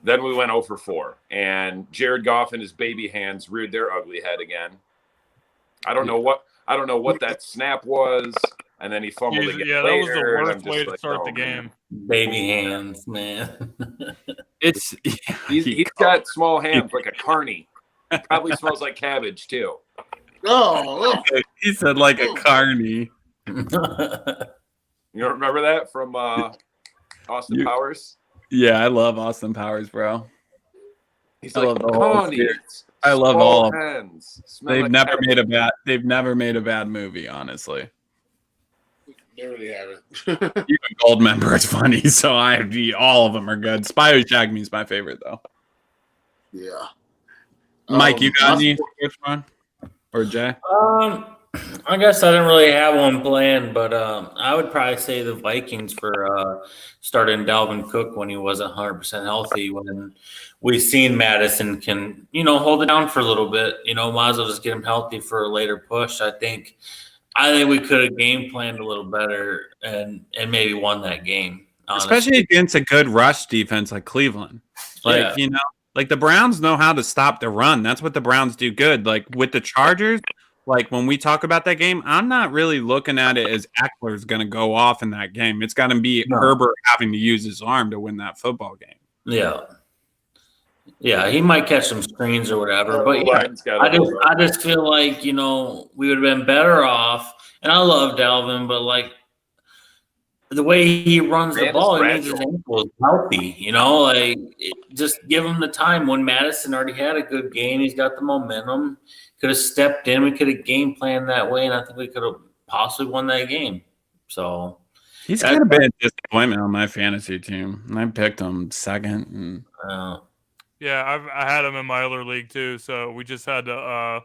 Speaker 3: Then we went 0 for 4. And Jared Goff and his baby hands reared their ugly head again. I don't know what that snap was. And then he fumbled again.
Speaker 1: Yeah, that was the worst way to start the game.
Speaker 4: Baby hands, man.
Speaker 3: He's got small hands like a carny. Probably smells like cabbage too.
Speaker 5: Oh,
Speaker 2: he said like a carny.
Speaker 3: You don't remember that from Austin Powers?
Speaker 2: Yeah, I love Austin Powers, bro.
Speaker 3: He's like carnies.
Speaker 2: I love all of
Speaker 3: them.
Speaker 2: They've never made a bad movie, honestly.
Speaker 5: they really haven't.
Speaker 2: Even Goldmember is funny, so all of them are good. Spy Who Shagged Me is my favorite, though.
Speaker 5: Yeah.
Speaker 2: Mike, you got any sports one? Or Jay?
Speaker 4: I guess I didn't really have one planned, but I would probably say the Vikings for starting Dalvin Cook when he wasn't 100% healthy. When we've seen Madison can, hold it down for a little bit. Might as well just get him healthy for a later push. I think we could have game planned a little better and maybe won that game. Honestly.
Speaker 2: Especially against a good rush defense like Cleveland. Like the Browns know how to stop the run. That's what the Browns do good. Like with the Chargers, like when we talk about that game, I'm not really looking at it as Eckler's going to go off in that game. It's got to be Herbert having to use his arm to win that football game.
Speaker 4: Yeah. Yeah, he might catch some screens or whatever. But yeah, I just feel like, we would have been better off. And I love Dalvin, but like the way he runs the ball, he needs his ankles healthy, just give him the time. When Madison already had a good game, he's got the momentum. Could have stepped in. We could have game planned that way, and I think we could have possibly won that game. So
Speaker 2: he's kind of been a disappointment on my fantasy team. I picked him second.
Speaker 1: Yeah, I had him in my other league too. So we just had to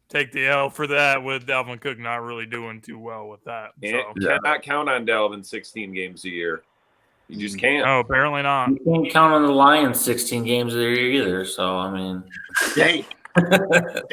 Speaker 1: take the L for that, with Dalvin Cook not really doing too well with that.
Speaker 3: Cannot count on Dalvin 16 games a year. You just can't.
Speaker 1: No, apparently not.
Speaker 4: You can't count on the Lions 16 games a year either. So, I mean.
Speaker 5: Dang.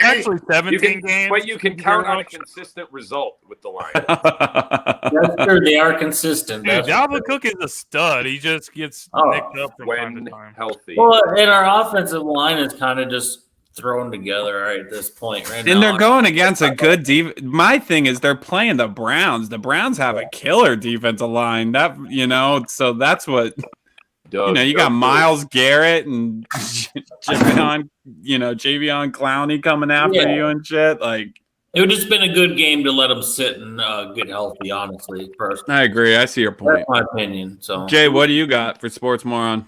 Speaker 1: Actually, 17 games.
Speaker 3: But you can count on a consistent result with the Lions.
Speaker 4: That's true. They are consistent.
Speaker 1: Dude, Dalvin Cook is a stud. He just gets nicked up from time to time.
Speaker 3: Healthy.
Speaker 4: Well, and our offensive line is kind of just thrown together at this point right now.
Speaker 2: And they're going against a good defense. My thing is they're playing the Browns. The Browns have a killer defensive line. So that's what you got Myles Garrett and Javion Clowney coming after you and shit. Like
Speaker 4: it would just been a good game to let them sit and get healthy, honestly. Personally.
Speaker 2: I agree. I see your point.
Speaker 4: That's my opinion. So
Speaker 2: Jay, what do you got for Sports Moron?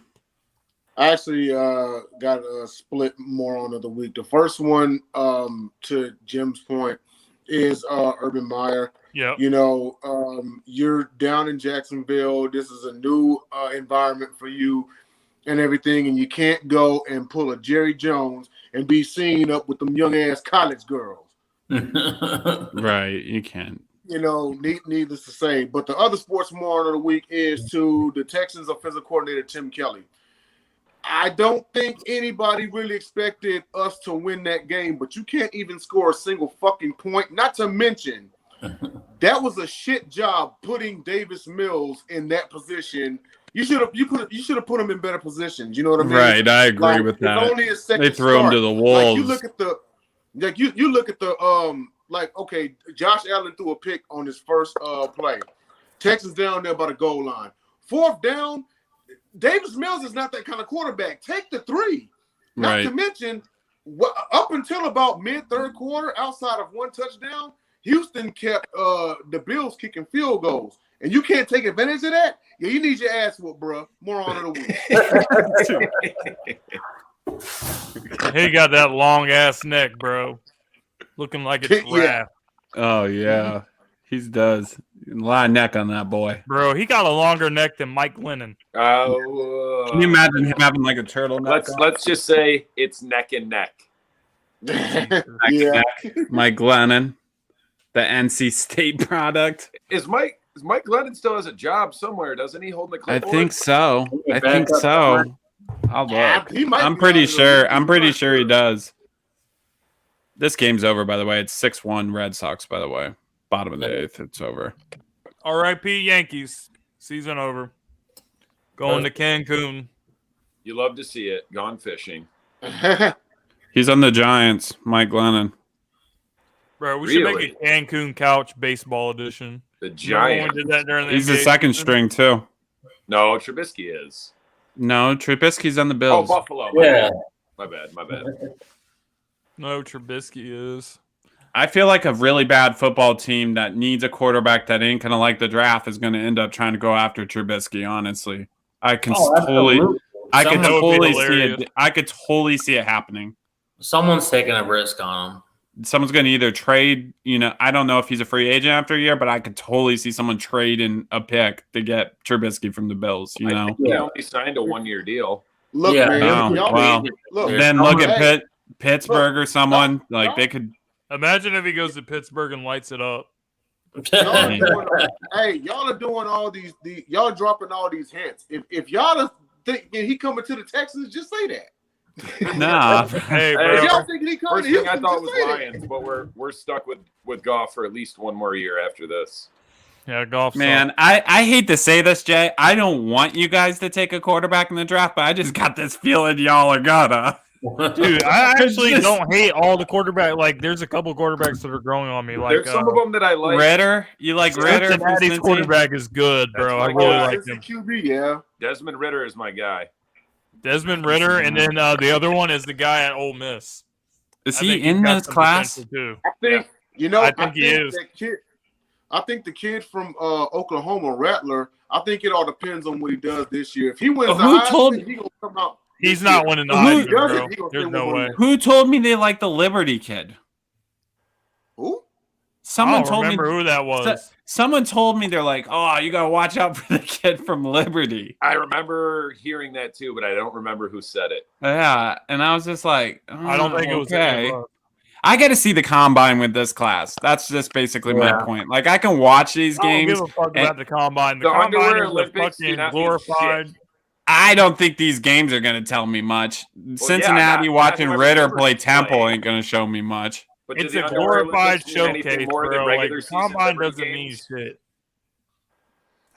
Speaker 5: I actually got a split moron of the week. The first one, to Jim's point, is Urban Meyer.
Speaker 1: Yeah.
Speaker 5: You're down in Jacksonville. This is a new environment for you and everything, and you can't go and pull a Jerry Jones and be seen up with them young ass college girls.
Speaker 2: Right, you can't.
Speaker 5: Needless to say. But the other sports moron of the week is to the Texans offensive coordinator Tim Kelly. I don't think anybody really expected us to win that game, but you can't even score a single fucking point. Not to mention, that was a shit job putting Davis Mills in that position. You should have put him in better positions. You know what I mean?
Speaker 2: Right, I agree with that.
Speaker 5: Only a second
Speaker 2: they threw him to the wolves.
Speaker 5: You look at the Josh Allen threw a pick on his first play. Texans down there by the goal line. 4th down. Davis Mills is not that kind of quarterback. Take the 3. Not to mention, up until about mid-third quarter, outside of one touchdown, Houston kept the Bills kicking field goals. And you can't take advantage of that? Yeah, you need your ass whooped, bro. Moron of the week.
Speaker 1: He got that long ass neck, bro. Looking like a giraffe.
Speaker 5: Yeah.
Speaker 2: Oh yeah, he does. A lot of neck on that boy.
Speaker 1: Bro, he got a longer neck than Mike Glennon.
Speaker 2: Can you imagine him having like a turtleneck?
Speaker 6: Let's just say it's neck and neck.
Speaker 5: Yeah.
Speaker 2: Mike Glennon, the NC State product.
Speaker 6: Is Mike Glennon still has a job somewhere? Doesn't he hold the
Speaker 2: I
Speaker 6: clipboard?
Speaker 2: think so. I think so. I'll look.
Speaker 5: He might
Speaker 2: I'm
Speaker 5: be
Speaker 2: pretty
Speaker 5: out of
Speaker 2: sure.
Speaker 5: the-
Speaker 2: I'm pretty sure he does. This game's over, by the way. It's 6-1 Red Sox, by the way. Bottom of the 8th. It's over.
Speaker 1: R.I.P. Yankees. Season over. Going to Cancun.
Speaker 6: You love to see it. Gone fishing.
Speaker 2: He's on the Giants, Mike Glennon.
Speaker 1: Bro, we should
Speaker 6: Really?
Speaker 1: make a Cancun couch baseball edition.
Speaker 6: The
Speaker 1: Remember when
Speaker 6: Giants.
Speaker 1: we did that during the
Speaker 2: He's the
Speaker 1: NBA
Speaker 2: second
Speaker 1: season?
Speaker 2: string, too.
Speaker 6: No, Trubisky is.
Speaker 2: No, Trubisky's on the
Speaker 6: Oh,
Speaker 2: Bills.
Speaker 6: Buffalo.
Speaker 4: Yeah.
Speaker 6: My bad.
Speaker 1: No, Trubisky is.
Speaker 2: I feel like a really bad football team that needs a quarterback that ain't going to like the draft is going to end up trying to go after Trubisky, honestly. I can totally see it. I could totally see it happening.
Speaker 4: Someone's taking a risk on him.
Speaker 2: Someone's going to either trade, I don't know if he's a free agent after a year, but I could totally see someone trading a pick to get Trubisky from the Bills,
Speaker 6: I think he only signed a 1-year deal.
Speaker 5: Look,
Speaker 4: Yeah.
Speaker 5: man.
Speaker 2: Oh,
Speaker 5: y'all,
Speaker 2: wow.
Speaker 5: look,
Speaker 2: Then look at Pittsburgh or someone.
Speaker 5: no.
Speaker 2: They could.
Speaker 1: Imagine if he goes to Pittsburgh and lights it up.
Speaker 5: y'all are doing, y'all are doing all these y'all dropping all these hints. If y'all are thinking he coming to the Texans, just say that.
Speaker 2: Nah.
Speaker 1: Hey,
Speaker 5: If
Speaker 1: bro.
Speaker 5: y'all thinking he coming
Speaker 6: First
Speaker 5: to
Speaker 6: thing I
Speaker 5: Houston,
Speaker 6: thought
Speaker 5: just
Speaker 6: was
Speaker 5: say that.
Speaker 6: Lions, but we're stuck with Goff for at least one more year after this.
Speaker 1: Yeah, golf.
Speaker 2: Man, I hate to say this, Jay. I don't want you guys to take a quarterback in the draft, but I just got this feeling y'all are gonna.
Speaker 1: Dude, I actually
Speaker 2: Just-
Speaker 1: don't hate all the quarterback. Like, there's a couple quarterbacks that are growing on me. Like,
Speaker 6: There's some of them that I like.
Speaker 2: Ritter, you like Ritter? from
Speaker 1: Cincinnati's
Speaker 2: Cincy?
Speaker 1: quarterback is good, bro. I
Speaker 6: That's
Speaker 1: really
Speaker 6: my
Speaker 1: like
Speaker 5: It's the
Speaker 1: him.
Speaker 5: QB, yeah.
Speaker 6: Desmond Ritter is my guy.
Speaker 1: Desmond Ritter, and then the other one is the guy at Ole Miss.
Speaker 2: Is
Speaker 1: I
Speaker 2: he
Speaker 1: think he's
Speaker 2: in
Speaker 1: got
Speaker 2: this
Speaker 1: some
Speaker 2: class?
Speaker 1: potential, too.
Speaker 5: I think
Speaker 1: I think he is.
Speaker 5: that kid. I think the kid from Oklahoma, Rattler. I think it all depends on what he does this year. If he wins the
Speaker 2: Who
Speaker 5: Heisman,
Speaker 2: told-
Speaker 5: he gonna come out.
Speaker 1: He's not winning the
Speaker 2: Who
Speaker 1: Heisman,
Speaker 5: does it?
Speaker 1: bro.
Speaker 5: He gonna
Speaker 1: There's
Speaker 5: still
Speaker 1: no
Speaker 5: win
Speaker 1: way.
Speaker 5: one.
Speaker 2: Who told me they like the Liberty kid?
Speaker 5: Who?
Speaker 2: Someone
Speaker 1: I don't
Speaker 2: told me.
Speaker 1: remember who that was.
Speaker 2: Someone told me they're like, oh, you gotta watch out for the kid from Liberty.
Speaker 6: I remember hearing that too, but I don't remember who said it.
Speaker 2: Yeah, and I was just like, oh,
Speaker 1: I don't think it was any of us.
Speaker 2: I got to see the combine with this class. That's just basically my point. Like, I can watch these
Speaker 1: I don't
Speaker 2: games.
Speaker 1: give a fuck about the combine. The
Speaker 6: The
Speaker 1: combine
Speaker 6: underwear
Speaker 1: is
Speaker 6: Olympics do
Speaker 1: fucking
Speaker 6: not mean
Speaker 1: glorified.
Speaker 6: shit.
Speaker 2: I don't think these games are going to tell me much. Cincinnati
Speaker 6: not
Speaker 2: watching
Speaker 6: whoever
Speaker 2: Ritter
Speaker 6: Rivers
Speaker 2: play
Speaker 6: is
Speaker 2: Temple
Speaker 6: playing.
Speaker 2: ain't going to show me much.
Speaker 6: But do
Speaker 1: It's
Speaker 6: the
Speaker 1: a
Speaker 6: underwear
Speaker 1: glorified
Speaker 6: Olympics mean anything
Speaker 1: showcase,
Speaker 6: more than
Speaker 1: bro. Like,
Speaker 6: regular
Speaker 1: the
Speaker 6: season
Speaker 1: combine
Speaker 6: Liberty
Speaker 1: doesn't mean
Speaker 6: games?
Speaker 1: shit.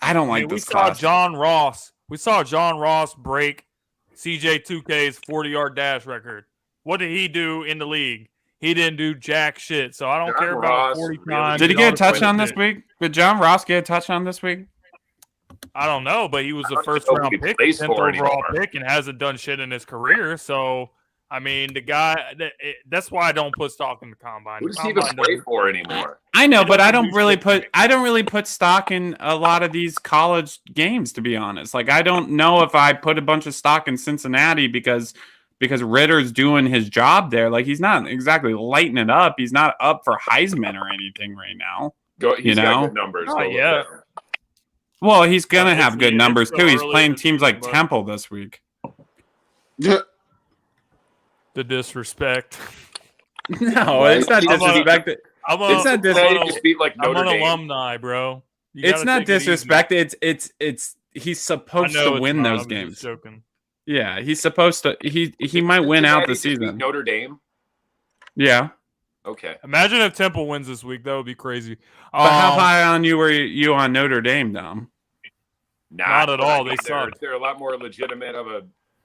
Speaker 2: I don't
Speaker 1: I
Speaker 2: like
Speaker 1: mean, we
Speaker 2: this
Speaker 1: saw
Speaker 2: class.
Speaker 1: John Ross. We saw John Ross break CJ2K's 40-yard dash record. What did he do in the league? He didn't do jack shit. So I don't
Speaker 6: John
Speaker 1: care about
Speaker 6: Ross
Speaker 1: 40
Speaker 6: really
Speaker 1: times.
Speaker 2: Did he
Speaker 1: and
Speaker 2: get
Speaker 1: all
Speaker 2: a
Speaker 1: this
Speaker 2: touchdown
Speaker 1: other
Speaker 2: this
Speaker 1: shit.
Speaker 2: week? Did John Ross get a touchdown this week?
Speaker 1: I don't know, but he was the
Speaker 6: I don't
Speaker 1: first
Speaker 6: know who
Speaker 1: round
Speaker 6: he
Speaker 1: pick,
Speaker 6: plays
Speaker 1: 10th
Speaker 6: for
Speaker 1: overall
Speaker 6: anymore.
Speaker 1: pick, and hasn't done shit in his career. So, I mean, the guy, that's why I don't put stock in the combine.
Speaker 6: Who
Speaker 1: The
Speaker 6: does he even
Speaker 1: combine
Speaker 6: play
Speaker 1: doesn't-
Speaker 6: for anymore?
Speaker 2: I know,
Speaker 1: He
Speaker 2: but I
Speaker 1: doesn't
Speaker 2: don't
Speaker 1: do
Speaker 2: really
Speaker 1: shit.
Speaker 2: put stock in a lot of these college games, to be honest. Like, I don't know if I put a bunch of stock in Cincinnati because Ritter's doing his job there. Like, he's not exactly lighting it up. He's not up for Heisman or anything right now.
Speaker 6: He's
Speaker 2: know?
Speaker 6: got good numbers.
Speaker 1: Oh,
Speaker 6: Go with
Speaker 1: yeah.
Speaker 6: that.
Speaker 2: Well, he's gonna have
Speaker 1: It's
Speaker 2: good numbers
Speaker 1: so
Speaker 2: too. He's
Speaker 1: early
Speaker 2: playing
Speaker 1: in the
Speaker 2: teams
Speaker 1: season,
Speaker 2: like
Speaker 1: but-
Speaker 2: Temple this week.
Speaker 1: The disrespect.
Speaker 2: No,
Speaker 5: Right.
Speaker 2: it's not
Speaker 1: I'm a-
Speaker 2: disrespect.
Speaker 6: It's
Speaker 1: I'm
Speaker 2: not
Speaker 1: a,
Speaker 2: dis-
Speaker 6: Cincinnati just beat like
Speaker 1: I'm
Speaker 6: Notre
Speaker 1: an
Speaker 6: Dame.
Speaker 1: alumni, bro. You
Speaker 2: It's
Speaker 1: gotta
Speaker 2: not
Speaker 1: take it easy.
Speaker 2: disrespect. It's he's
Speaker 1: I
Speaker 2: supposed
Speaker 1: know
Speaker 2: to
Speaker 1: it's
Speaker 2: win
Speaker 1: not,
Speaker 2: those
Speaker 1: I'm just
Speaker 2: games.
Speaker 1: joking.
Speaker 2: Yeah, he's supposed to. He might win out the
Speaker 6: Cincinnati just beat
Speaker 2: season.
Speaker 6: Notre Dame.
Speaker 2: Yeah,
Speaker 6: Okay.
Speaker 1: Imagine if Temple wins this week. That would be crazy.
Speaker 2: but how high on you were you on Notre Dame, Dom?
Speaker 1: Not at
Speaker 6: but
Speaker 1: all.
Speaker 6: I mean,
Speaker 1: They suck.
Speaker 6: They're a lot more legitimate of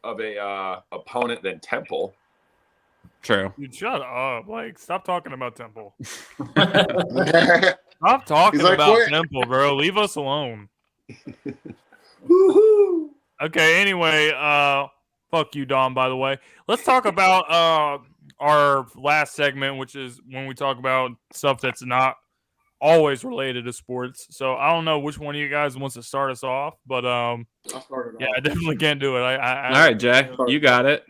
Speaker 6: a opponent than Temple.
Speaker 2: True.
Speaker 1: Dude, shut up. Like, stop talking about Temple.
Speaker 5: yeah.
Speaker 1: Stop talking
Speaker 5: He's like,
Speaker 1: about
Speaker 5: "Quit."
Speaker 1: Temple, bro. Leave us alone.
Speaker 5: Woohoo.
Speaker 1: Okay, anyway, fuck you, Dom, by the way. Let's talk about our last segment, which is when we talk about stuff that's not always related to sports. So I don't know which one of you guys wants to start us off, but
Speaker 5: I started
Speaker 1: yeah,
Speaker 5: off.
Speaker 1: I definitely can't do it.
Speaker 2: All right, Jay, you got it.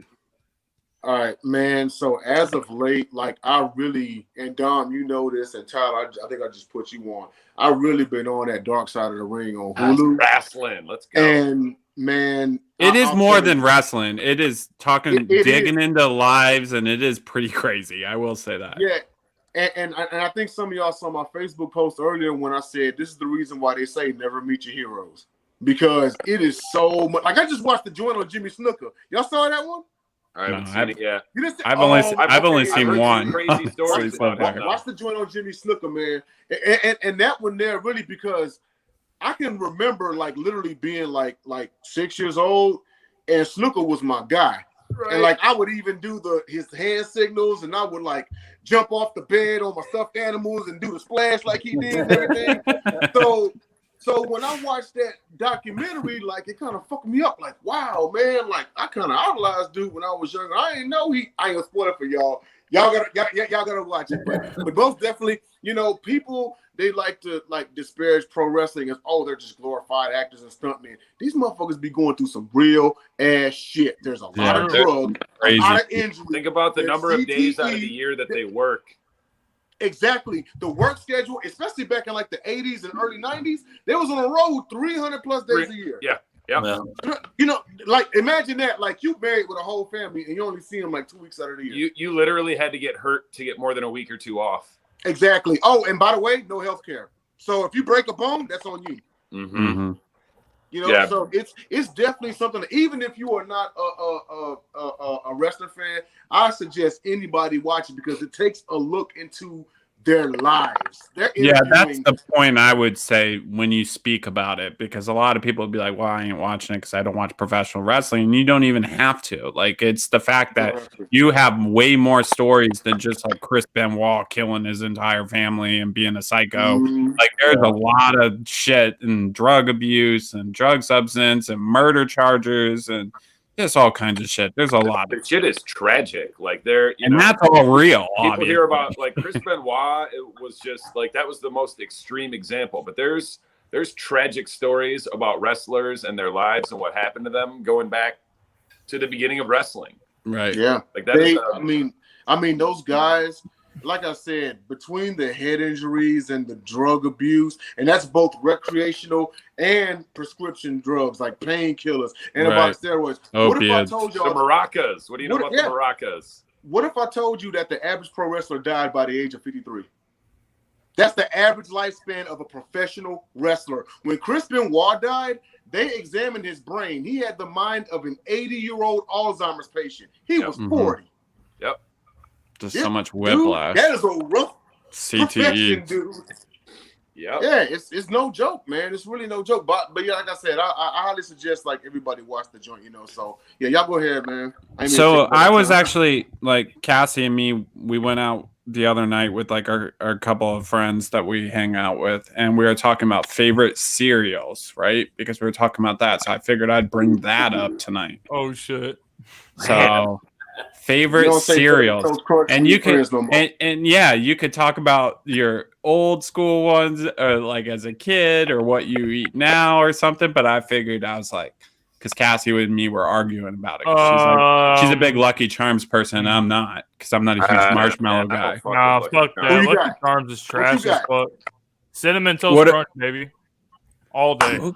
Speaker 5: All right, man. So as of late, like I really, and Dom, you know this, and Tyler, I think I just put you on. I really been on that Dark Side of the Ring on Hulu.
Speaker 6: Wrestling, let's go.
Speaker 5: And man,
Speaker 2: it is more than wrestling. It is talking, digging into lives, and it is pretty crazy. I will say that.
Speaker 5: Yeah. And I think some of y'all saw my Facebook post earlier when I said this is the reason why they say never meet your heroes, because it is so much. Like I just watched the joint on Jimmy Snuka. Y'all saw that one?
Speaker 6: I haven't seen it yet.
Speaker 2: I've only seen one.
Speaker 6: Crazy stories.
Speaker 5: Watch the joint on Jimmy Snuka, man. And that one there really, because I can remember like literally being like 6 years old, and Snuka was my guy. Right. And like I would even do his hand signals, and I would like jump off the bed on my stuffed animals and do the splash like he did and everything. So when I watched that documentary, like it kind of fucked me up. Like, wow, man, like I kind of idolized dude when I was younger. I ain't know I ain't gonna spoil it for y'all. Y'all gotta watch it. But most definitely, you know, people they like to like disparage pro wrestling as they're just glorified actors and stuntmen. These motherfuckers be going through some real ass shit. There's a lot of drugs, a lot of injuries.
Speaker 6: Think about the number of days out of the year that they work.
Speaker 5: Exactly. The work schedule, especially back in like the 80s and early 90s, they was on the road 300 plus days a year.
Speaker 6: Yeah.
Speaker 5: You know, like imagine that, like you married with a whole family and you only see them like 2 weeks out of the year.
Speaker 6: You literally had to get hurt to get more than a week or two off.
Speaker 5: Exactly. Oh, and by the way, no health care. So if you break a bone, that's on you.
Speaker 6: Mm-hmm.
Speaker 5: You know, so it's definitely something that even if you are not a wrestling fan, I suggest anybody watch it because it takes a look into their lives.
Speaker 2: Yeah, that's the point I would say when you speak about it, because a lot of people would be like, well, I ain't watching it because I don't watch professional wrestling. And you don't even have to. Like, it's the fact that you have way more stories than just like Chris Benoit killing his entire family and being a psycho. Like, there's a lot of shit and drug abuse and drug substance and murder charges and there's all kinds of shit. There's a lot.
Speaker 6: The shit is tragic. Like
Speaker 2: that's all real.
Speaker 6: People
Speaker 2: obviously.
Speaker 6: Hear about like Chris Benoit. It was just like that was the most extreme example. But there's tragic stories about wrestlers and their lives and what happened to them going back to the beginning of wrestling.
Speaker 2: Right.
Speaker 5: Yeah.
Speaker 6: Like that.
Speaker 5: I mean, those guys. Like I said, between the head injuries and the drug abuse, and that's both recreational and prescription drugs like painkillers, anabolic steroids. What if I told you
Speaker 6: the maracas? What do you know about the maracas?
Speaker 5: What if I told you that the average pro wrestler died by the age of 53? That's the average lifespan of a professional wrestler. When Chris Benoit died, they examined his brain. He had the mind of an 80-year-old Alzheimer's patient. He was 40.
Speaker 6: Yep.
Speaker 2: Just so much whiplash.
Speaker 5: Dude, that is a rough
Speaker 2: CTE,
Speaker 5: dude.
Speaker 6: Yeah,
Speaker 5: it's no joke, man. It's really no joke. But yeah, like I said, I highly suggest like everybody watch the joint. You know, so yeah, y'all go ahead, man.
Speaker 2: So I was actually like Cassie and me. We went out the other night with like our couple of friends that we hang out with, and we were talking about favorite cereals, right? Because we were talking about that, so I figured I'd bring that up tonight.
Speaker 1: Oh shit!
Speaker 2: So. Favorite cereals, and you could and yeah, you could talk about your old school ones, or like as a kid, or what you eat now, or something. But I figured I was like, because Cassie and me were arguing about it. She's a big Lucky Charms person, and I'm not, because I'm not a huge marshmallow guy.
Speaker 1: Nah, fuck that. Lucky Charms is trash as fuck. Cinnamon Toast Crunch, baby, all day.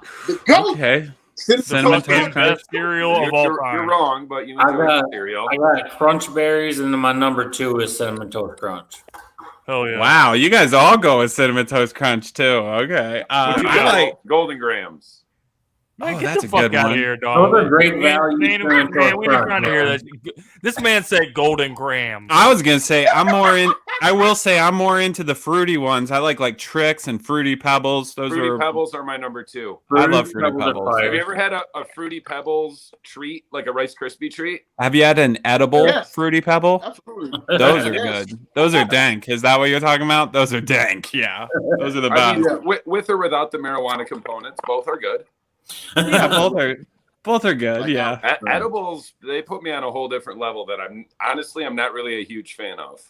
Speaker 2: Okay.
Speaker 1: Cinnamon Toast Crunch cereal of all time.
Speaker 6: You're wrong, but you enjoy cereal.
Speaker 4: I got Crunch Berries, and then my number 2 is Cinnamon Toast Crunch.
Speaker 1: Hell yeah!
Speaker 2: Wow, you guys all go with Cinnamon Toast Crunch too. Okay,
Speaker 6: I like Golden Grams.
Speaker 1: Man, get the fuck out of here, dog.
Speaker 4: Those are great value.
Speaker 1: Man, we ain't trying to hear that. This man said Golden Grams.
Speaker 2: I was gonna say I will say I'm more into the fruity ones. I like Trix and Fruity Pebbles.
Speaker 6: Fruity Pebbles are my number 2.
Speaker 2: I love Fruity Pebbles.
Speaker 6: Have you ever had a Fruity Pebbles treat, like a Rice Krispie treat?
Speaker 2: Have you had an edible Fruity Pebble?
Speaker 5: Absolutely.
Speaker 2: Those are good. Those are dank. Is that what you're talking about? Those are dank. Yeah, those are the best.
Speaker 6: I mean, with or without the marijuana components, both are good.
Speaker 2: Yeah, both are good.
Speaker 5: Like,
Speaker 2: yeah,
Speaker 6: edibles, they put me on a whole different level that I'm not really a huge fan of.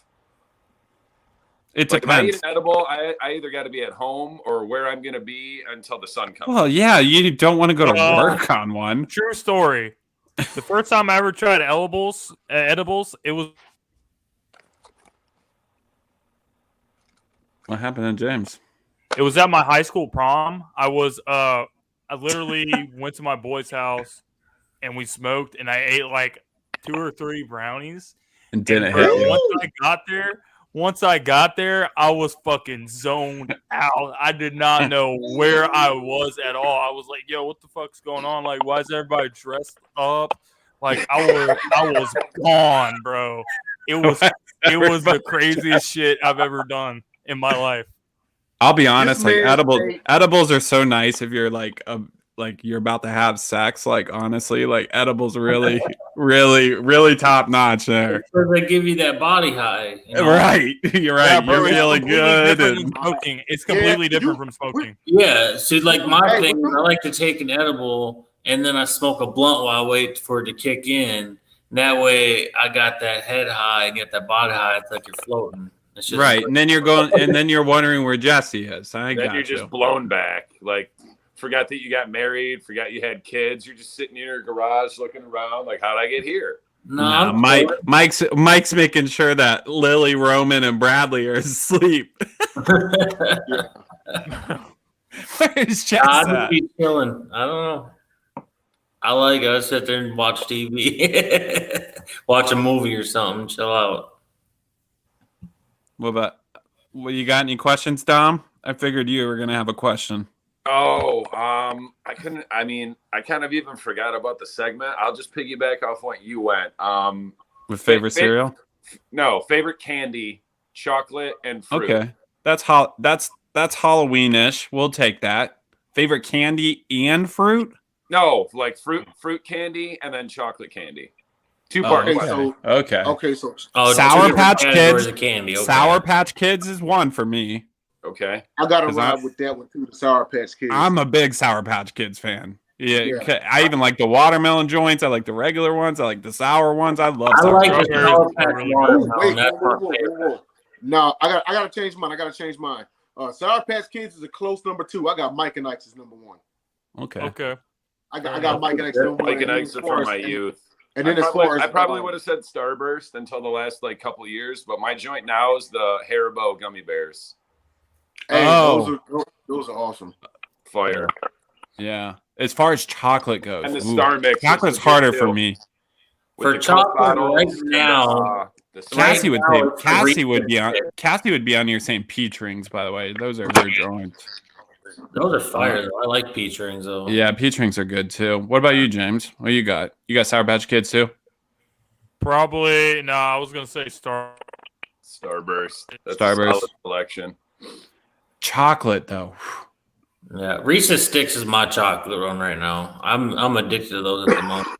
Speaker 2: It
Speaker 6: depends. If I eat
Speaker 2: depends.
Speaker 6: an edible, I either got to be at home or where I'm going to be until the sun comes.
Speaker 2: Well, yeah, you don't want to go to work on one.
Speaker 1: True story. The first time I ever tried edibles, it was.
Speaker 2: What happened to James?
Speaker 1: It was at my high school prom. I literally went to my boy's house and we smoked, and I ate like 2 or 3 brownies.
Speaker 2: And didn't hit you.
Speaker 1: Once I got there, I was fucking zoned out. I did not know where I was at all. I was like, yo, what the fuck's going on? Like, why is everybody dressed up? Like, I was gone, bro. It was the craziest shit I've ever done in my life.
Speaker 2: I'll be honest, like edibles are so nice if you're like you're about to have sex. Like honestly, like edibles really, really, really top notch there.
Speaker 4: Because they give you that body high. You know?
Speaker 2: Right, you're right.
Speaker 1: Yeah, bro,
Speaker 2: you're feeling good.
Speaker 1: It's completely different from smoking.
Speaker 4: Yeah, see, like my thing, I like to take an edible and then I smoke a blunt while I wait for it to kick in. That way, I got that head high and get that body high. It's like you're floating.
Speaker 2: Right, and then you're wondering where Jesse is. Then
Speaker 6: you're just blown back. Like, forgot that you got married, forgot you had kids. You're just sitting in your garage looking around, like, how'd I get here?
Speaker 2: No, Mike's making sure that Lily, Roman, and Bradley are asleep. Where's Jess
Speaker 4: I'd just be chilling. I don't know. I sit there and watch TV, watch a movie or something, chill out.
Speaker 2: Well, you got any questions, Dom? I figured you were gonna have a question.
Speaker 6: Oh, I couldn't. I mean, I kind of even forgot about the segment. I'll just piggyback off what you went.
Speaker 2: With favorite cereal?
Speaker 6: No, favorite candy, chocolate and fruit.
Speaker 2: Okay, that's Halloween-ish. We'll take that. Favorite candy and fruit?
Speaker 6: No, like fruit candy and then chocolate candy. 2-part question.
Speaker 2: Okay.
Speaker 5: So
Speaker 2: Sour Patch Kids.
Speaker 4: Candy. Okay.
Speaker 2: Sour Patch Kids is one for me.
Speaker 6: Okay.
Speaker 5: I gotta ride with that one too. The Sour Patch Kids.
Speaker 2: I'm a big Sour Patch Kids fan. Yeah. I even like the watermelon joints. I like the regular ones. I like the sour ones. I love Sour Patch Kids.
Speaker 5: Wait. No, I gotta change mine. Sour Patch Kids is a close number 2. I got Mike and Ike's as number 1.
Speaker 2: Okay.
Speaker 5: I got Mike and Ike's number 1.
Speaker 6: Mike and Ike's are from my youth.
Speaker 5: And then
Speaker 6: I probably would have said Starburst until the last couple years, but my joint now is the Haribo gummy bears.
Speaker 5: Hey, those are awesome.
Speaker 6: Fire.
Speaker 2: Yeah. As far as chocolate goes,
Speaker 6: and the Star Mix.
Speaker 2: Chocolate's harder for me.
Speaker 4: For chocolate right now,
Speaker 2: Cassie would be on your same peach rings, by the way. Those are her joints.
Speaker 4: Those are fire though. I like peach rings though.
Speaker 2: Yeah, peach rings are good too. What about you, James? What you got? You got Sour Patch Kids too?
Speaker 1: Probably no. I was gonna say Starburst.
Speaker 6: That's
Speaker 2: Starburst
Speaker 6: a solid selection.
Speaker 2: Chocolate though.
Speaker 4: Yeah, Reese's Sticks is my chocolate one right now. I'm addicted to those at the moment.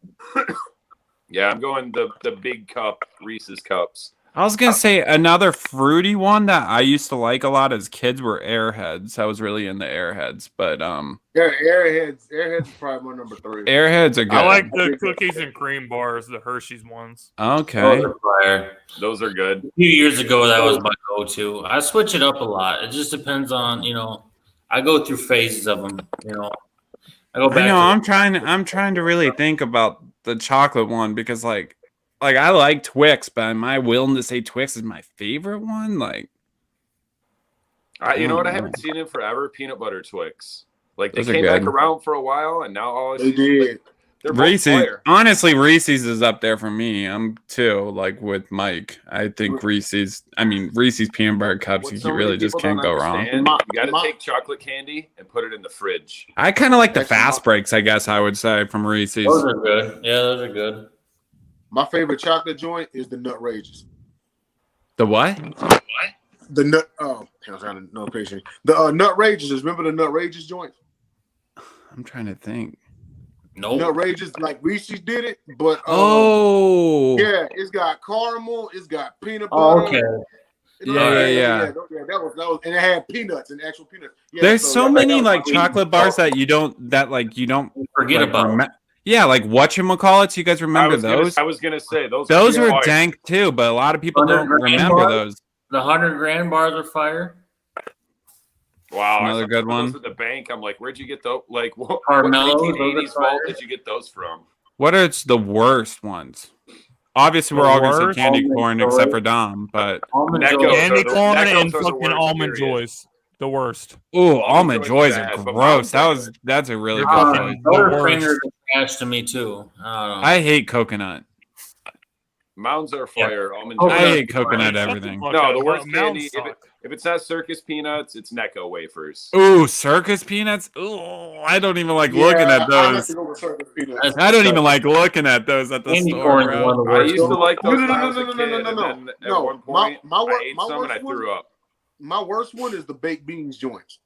Speaker 6: Yeah, I'm going the big cup Reese's cups.
Speaker 2: I was gonna say another fruity one that I used to like a lot as kids were Airheads. I was really into Airheads, but
Speaker 5: Airheads is probably my number 3.
Speaker 2: Airheads are good.
Speaker 1: I like the cookies and cream bars, the Hershey's ones.
Speaker 2: Okay,
Speaker 4: those are fire.
Speaker 6: Those are good.
Speaker 4: A few years ago, that was my go-to. I switch it up a lot. It just depends on I go through phases of them. I go back.
Speaker 2: I'm trying to really think about the chocolate one because like I like Twix, but am I willing to say Twix is my favorite one? Like,
Speaker 6: you know what? I haven't seen in forever. Peanut butter Twix. Like they came back around for a while, and now all
Speaker 5: they did.
Speaker 6: They're
Speaker 2: Reese's. Honestly, Reese's is up there for me. I'm too like with Mike. I think Reese's. I mean, Reese's peanut butter cups. You really just can't go wrong.
Speaker 6: You got to take chocolate candy and put it in the fridge.
Speaker 2: I kind of like the fast breaks. I guess I would say from Reese's.
Speaker 4: Those are good. Yeah, those are good.
Speaker 5: My favorite chocolate joint is the Nut Rages.
Speaker 2: The what?
Speaker 5: The nut. Oh, I was trying to know patient. The Nut Rages. Remember the Nut Rages joint?
Speaker 2: I'm trying to think.
Speaker 4: No.
Speaker 5: Nut Rages like Reese's did it, but yeah, it's got caramel, it's got peanut butter.
Speaker 4: Oh, okay.
Speaker 2: Yeah.
Speaker 5: That was, and it had peanuts and actual peanuts. Yeah,
Speaker 2: There's so many like chocolate bars that you don't
Speaker 4: forget about.
Speaker 2: Yeah, like whatchamacallits, you guys remember those?
Speaker 6: I was gonna say those
Speaker 2: were dank too, but a lot of people don't remember those.
Speaker 4: The 100 grand bars are fire.
Speaker 6: Wow,
Speaker 2: another good one.
Speaker 6: Those at the bank, I'm like, where'd you get those? Like, what
Speaker 4: Carmelo,
Speaker 6: 1980s vault did you get those from?
Speaker 2: What are the worst ones? Obviously, we're all going to say candy corn except for Dom, but
Speaker 1: candy corn and
Speaker 6: Neckos are the
Speaker 1: fucking
Speaker 6: worst,
Speaker 1: almond
Speaker 6: period.
Speaker 1: joys. The worst.
Speaker 2: ooh, almond joys
Speaker 6: bad,
Speaker 2: are
Speaker 6: but
Speaker 2: gross.
Speaker 6: Mounds are
Speaker 2: That's a really
Speaker 1: You're
Speaker 2: good
Speaker 1: fucking
Speaker 2: choice.
Speaker 4: Butterfingers
Speaker 1: worst.
Speaker 4: are trash to me too. I don't know.
Speaker 2: I hate coconut.
Speaker 6: Mounds are fire. Almond
Speaker 2: I
Speaker 6: joys.
Speaker 2: hate coconut
Speaker 1: Shut the
Speaker 2: everything.
Speaker 1: fuck
Speaker 6: No,
Speaker 1: up.
Speaker 6: the worst
Speaker 1: Mounds
Speaker 6: candy.
Speaker 1: suck.
Speaker 6: If it's not Circus Peanuts, it's Necco wafers.
Speaker 2: Ooh, circus peanuts. Ooh, I don't even like looking at
Speaker 5: I have
Speaker 2: those.
Speaker 5: to go with Circus Peanuts.
Speaker 2: I don't even like looking at those at the
Speaker 4: Candy
Speaker 2: store.
Speaker 4: corn is
Speaker 2: bro.
Speaker 4: one of the
Speaker 6: I
Speaker 4: worst.
Speaker 6: used to like those when I
Speaker 5: No,
Speaker 6: was a
Speaker 5: no,
Speaker 6: kid,
Speaker 5: no, no,
Speaker 6: and
Speaker 5: no,
Speaker 6: then
Speaker 5: no.
Speaker 6: at one point
Speaker 5: My
Speaker 6: I ate some and I
Speaker 5: worst one-
Speaker 6: threw up.
Speaker 5: My worst one is the baked beans joints.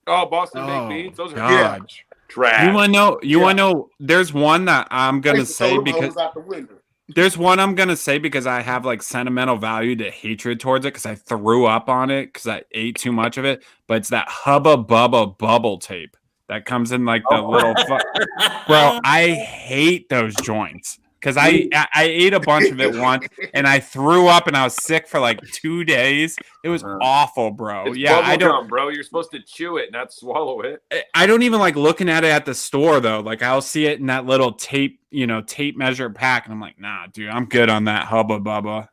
Speaker 6: Oh, Boston
Speaker 2: Oh,
Speaker 6: baked beans. Those are
Speaker 2: God.
Speaker 6: trash.
Speaker 2: You want to know? You
Speaker 5: Yeah.
Speaker 2: want to know? There's one that I'm
Speaker 5: I
Speaker 2: gonna
Speaker 5: used to throw
Speaker 2: say
Speaker 5: them
Speaker 2: because
Speaker 5: hoes out the window.
Speaker 2: there's one I'm gonna say because I have like sentimental value to hatred towards it because I threw up on it because I ate too much of it. But it's that Hubba Bubba bubble tape that comes in like the little. Bro, I hate those joints because I ate a bunch of it once and I threw up and I was sick for like 2 days. It was awful, bro.
Speaker 6: It's
Speaker 2: Yeah, I
Speaker 6: bubble
Speaker 2: don't.
Speaker 6: gum, bro. You're supposed to chew it, not swallow it.
Speaker 2: I don't even like looking at it at the store though. Like I'll see it in that little tape, tape measure pack, and I'm like, nah, dude, I'm good on that Hubba Bubba.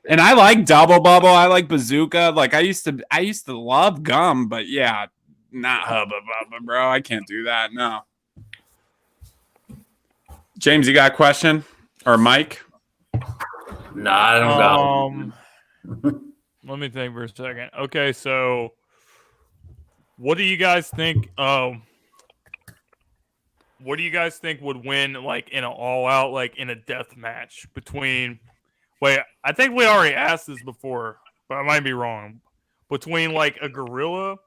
Speaker 2: And I like Double Bubble. I like Bazooka. Like I used to love gum, but yeah, not Hubba Bubba, bro. I can't do that. No. James, you got a question? Or Mike?
Speaker 4: Nah, I don't got
Speaker 1: Let me think for a second. Okay, so what do you guys think? What do you guys think would win, like in an all-out, like in a death match between? Wait, I think we already asked this before, but I might be wrong. Between like a gorilla.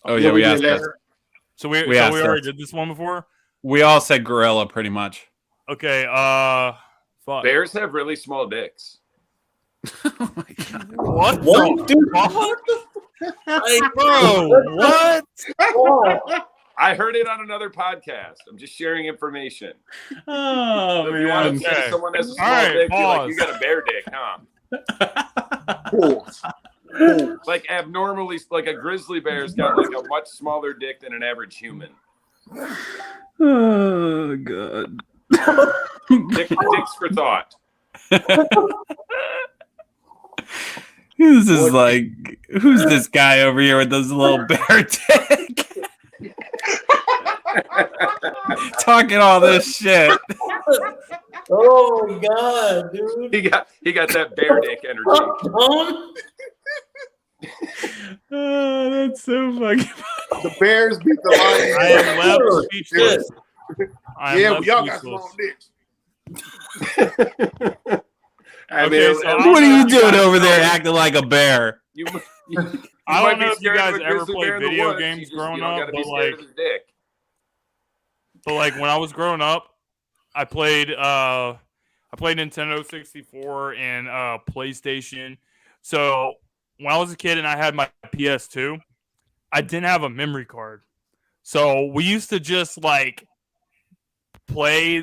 Speaker 2: Oh yeah, we asked that.
Speaker 1: So we
Speaker 2: asked
Speaker 1: already
Speaker 2: that.
Speaker 1: did this one before.
Speaker 2: We all said gorilla pretty much.
Speaker 1: Okay. Fuck.
Speaker 6: Bears have really small dicks.
Speaker 2: Oh my god.
Speaker 1: What?
Speaker 4: What, dude?
Speaker 1: Fuck? Hey, bro, what?
Speaker 6: I heard it on another podcast. I'm just sharing information.
Speaker 2: Oh
Speaker 6: If you want
Speaker 2: man.
Speaker 6: to say someone has a small
Speaker 1: All right,
Speaker 6: dick, you're like,
Speaker 1: pause.
Speaker 6: you got a bear dick, huh?
Speaker 5: Pause.
Speaker 6: Like abnormally, like a grizzly bear's got like a much smaller dick than an average human.
Speaker 2: Oh god.
Speaker 6: Dicks for thought.
Speaker 2: This is like, who's this guy over here with this little bear dick? Talking all this shit.
Speaker 4: Oh my god, dude.
Speaker 6: He got that bear dick energy.
Speaker 2: Oh, that's so fucking.
Speaker 5: The Bears beat the Lions.
Speaker 1: I am left speechless. I am
Speaker 5: Yeah,
Speaker 1: left
Speaker 5: y'all got
Speaker 1: speechless.
Speaker 5: small dicks.
Speaker 6: I
Speaker 1: Okay,
Speaker 6: mean,
Speaker 1: so
Speaker 6: at
Speaker 2: What
Speaker 6: least
Speaker 2: are you
Speaker 6: you
Speaker 2: doing
Speaker 6: guys
Speaker 2: over there
Speaker 6: know-
Speaker 2: acting like a bear?
Speaker 6: You
Speaker 1: I
Speaker 6: might
Speaker 1: don't
Speaker 6: be
Speaker 1: know if you
Speaker 6: scared of
Speaker 1: guys
Speaker 6: a
Speaker 1: ever
Speaker 6: grizzly
Speaker 1: played
Speaker 6: bear in the
Speaker 1: video
Speaker 6: woods.
Speaker 1: games
Speaker 6: You just-
Speaker 1: growing
Speaker 6: you don't
Speaker 1: up,
Speaker 6: gotta be
Speaker 1: but
Speaker 6: scared of his dick.
Speaker 1: when I was growing up, I played Nintendo 64 and PlayStation. So when I was a kid and I had my PS2, I didn't have a memory card. So we used to just like play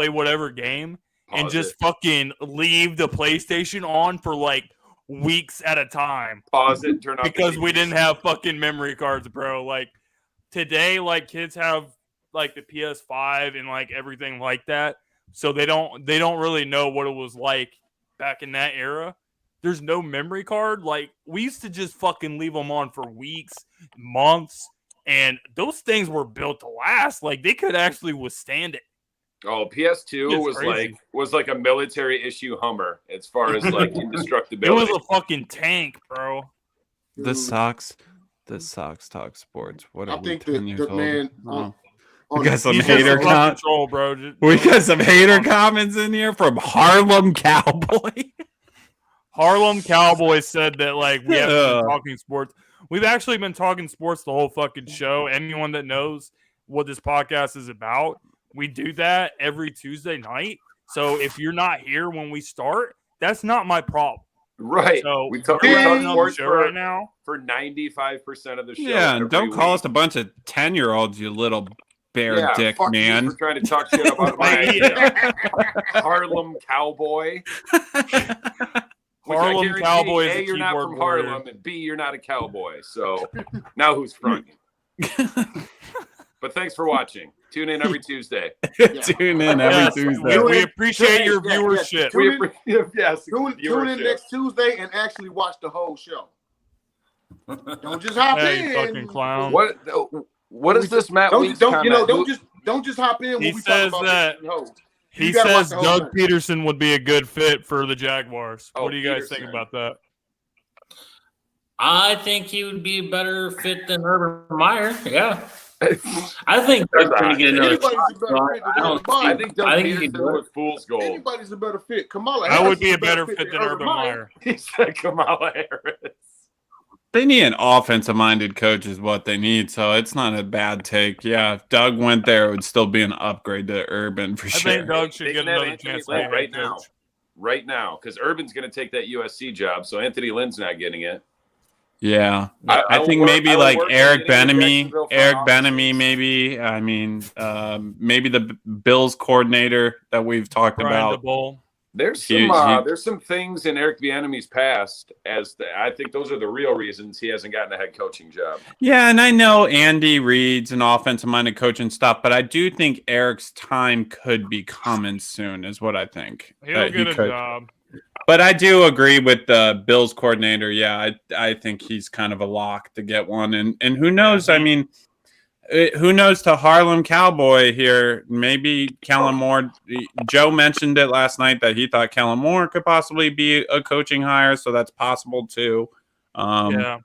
Speaker 1: whatever game and
Speaker 6: Pause
Speaker 1: just
Speaker 6: it.
Speaker 1: fucking leave the PlayStation on for like weeks at a time.
Speaker 6: Pause it. Turn off the
Speaker 1: Because we
Speaker 6: TV.
Speaker 1: didn't have fucking memory cards, bro. Like today, like kids have like the PS5 and like everything like that, so they don't really know what it was like back in that era. There's no memory card. Like we used to just fucking leave them on for weeks, months, and those things were built to last. Like they could actually withstand it.
Speaker 6: Oh, PS2
Speaker 1: It's
Speaker 6: was
Speaker 1: crazy.
Speaker 6: like a military issue Hummer as far as like
Speaker 1: It
Speaker 6: indestructibility.
Speaker 1: was a fucking tank, bro.
Speaker 2: This sucks. Talk sports. What are
Speaker 5: I
Speaker 2: we,
Speaker 5: think
Speaker 2: 10
Speaker 5: the
Speaker 2: years old?
Speaker 5: man
Speaker 2: Oh.
Speaker 5: on
Speaker 2: We got some
Speaker 1: He's
Speaker 2: hater
Speaker 1: just in
Speaker 2: comments.
Speaker 1: control, bro.
Speaker 2: We got some hater comments in here from Harlem Cowboy.
Speaker 1: Harlem Cowboys said that like we haven't
Speaker 2: Yeah.
Speaker 1: been talking sports. We've actually been talking sports the whole fucking show. Anyone that knows what this podcast is about, we do that every Tuesday night. So if you're not here when we start, that's not my problem.
Speaker 6: Right.
Speaker 1: So
Speaker 6: we talk
Speaker 1: you're
Speaker 5: talk
Speaker 1: running on the
Speaker 6: sports
Speaker 1: show
Speaker 6: for
Speaker 1: right now.
Speaker 6: 95% of the show.
Speaker 2: Yeah, and
Speaker 6: every
Speaker 2: don't call
Speaker 6: week.
Speaker 2: us a bunch of 10-year-olds, you little bear
Speaker 6: Yeah,
Speaker 2: dick
Speaker 6: fuck you
Speaker 2: man.
Speaker 6: for trying to talk shit about my Harlem Cowboy. Which I
Speaker 1: Harlem
Speaker 6: guarantee,
Speaker 1: Cowboy is
Speaker 6: A,
Speaker 1: a
Speaker 6: you're not
Speaker 1: keyboard
Speaker 6: from
Speaker 1: warrior.
Speaker 6: Harlem, and B, you're not a cowboy. So now who's fronting? But thanks for watching. Tune in every Tuesday.
Speaker 2: Tune in every Tuesday.
Speaker 1: We appreciate your viewership.
Speaker 5: Tune
Speaker 6: Tune
Speaker 5: in next Tuesday and actually watch the whole show. Don't just hop
Speaker 1: Hey,
Speaker 5: in.
Speaker 1: fucking clown.
Speaker 6: What is this, Matt?
Speaker 5: Don't
Speaker 6: Weeks
Speaker 5: don't
Speaker 6: comment?
Speaker 5: don't just hop in when
Speaker 1: He
Speaker 5: we
Speaker 1: says
Speaker 5: talk about
Speaker 1: that-
Speaker 5: this hoes.
Speaker 1: He
Speaker 5: gotta watch
Speaker 1: says
Speaker 5: the whole
Speaker 1: Doug
Speaker 5: thing.
Speaker 1: Peterson would be a good fit for the Jaguars.
Speaker 6: Oh,
Speaker 1: What do you guys
Speaker 6: Peterson.
Speaker 1: think about that?
Speaker 4: I think he would be a better fit than Urban Meyer. Yeah. I think Doug's going to get another
Speaker 5: Anybody's
Speaker 4: shot.
Speaker 5: a better fit than Urban
Speaker 6: I
Speaker 5: Meyer.
Speaker 6: think Doug
Speaker 4: I think he
Speaker 6: Peterson
Speaker 4: could do it.
Speaker 6: was fool's gold.
Speaker 5: Anybody's a better fit. Kamala
Speaker 1: I
Speaker 5: Harris
Speaker 1: would be
Speaker 5: is
Speaker 1: a better fit than Urban Meyer.
Speaker 6: He said Kamala Harris.
Speaker 2: They need an offensive-minded coach is what they need, so it's not a bad take. Yeah, if Doug went there, it would still be an upgrade to Urban for
Speaker 1: I
Speaker 2: sure.
Speaker 1: think Doug should
Speaker 6: They
Speaker 1: get
Speaker 6: can have
Speaker 1: another
Speaker 6: Anthony
Speaker 1: chance to
Speaker 6: Lynn
Speaker 1: be a
Speaker 6: right
Speaker 1: head
Speaker 6: now.
Speaker 1: coach.
Speaker 6: Right now, because Urban's going to take that USC job, so Anthony Lynn's not getting it.
Speaker 2: Yeah,
Speaker 6: I
Speaker 2: I
Speaker 6: would
Speaker 2: think
Speaker 6: work-
Speaker 2: maybe
Speaker 6: I would
Speaker 2: like
Speaker 6: work on
Speaker 2: Eric
Speaker 6: getting the
Speaker 2: Bieniemy,
Speaker 6: Jacksonville front offices.
Speaker 2: maybe. I mean, maybe the Bills coordinator that we've talked
Speaker 1: Brian
Speaker 2: about.
Speaker 1: DeBoll.
Speaker 6: There's
Speaker 2: He-
Speaker 6: there's some things in Eric Bieniemy's past I think those are the real reasons he hasn't gotten a head coaching job.
Speaker 2: Yeah, and I know Andy Reid's an offensive-minded coach and stuff, but I do think Eric's time could be coming soon, is what I think.
Speaker 1: He'll
Speaker 2: that he
Speaker 1: get a
Speaker 2: could.
Speaker 1: job.
Speaker 2: But I do agree with the Bills coordinator. Yeah, I think he's kind of a lock to get one. And who knows? I mean, who knows to Harlem Cowboy here? Maybe Kellen Moore. Joe mentioned it last night that he thought Kellen Moore could possibly be a coaching hire, so that's possible too.
Speaker 1: Yeah.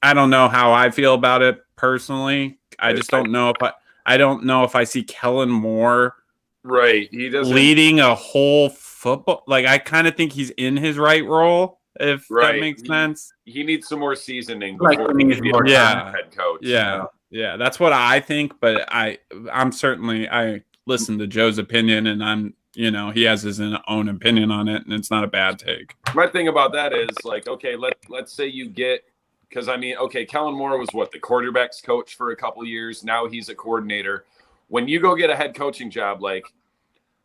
Speaker 2: I don't know how I feel about it personally. I just don't know if I don't know if I see Kellen Moore
Speaker 6: Right. He doesn't
Speaker 2: leading a whole football. Like, I kind of think he's in his right role, if
Speaker 6: Right.
Speaker 2: that makes sense.
Speaker 6: he needs some more seasoning
Speaker 4: Like,
Speaker 6: before
Speaker 4: he
Speaker 6: he
Speaker 4: needs
Speaker 6: can be
Speaker 4: more
Speaker 6: a
Speaker 2: time.
Speaker 6: head coach.
Speaker 2: Yeah. Yeah, that's what I think, but I'm certainly I listen to Joe's opinion, and I'm he has his own opinion on it, and it's not a bad take.
Speaker 6: My thing about that is like, okay, let's say you get, because I mean, okay, Kellen Moore was the quarterback's coach for a couple of years. Now he's a coordinator. When you go get a head coaching job, like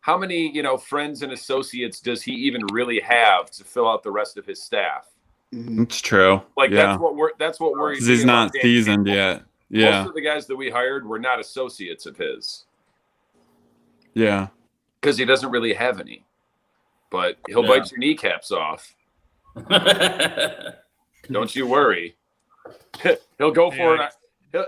Speaker 6: how many friends and associates does he even really have to fill out the rest of his staff?
Speaker 2: It's true.
Speaker 6: Like
Speaker 2: yeah,
Speaker 6: that's what worries
Speaker 2: 'cause
Speaker 6: me
Speaker 2: he's
Speaker 6: about
Speaker 2: not
Speaker 6: Dan
Speaker 2: seasoned
Speaker 6: Campbell.
Speaker 2: yet. Yeah,
Speaker 6: Most of the guys that we hired were not associates of his
Speaker 2: yeah.
Speaker 6: because he doesn't really have any. But he'll bite your kneecaps off. Don't you worry. He'll go for it.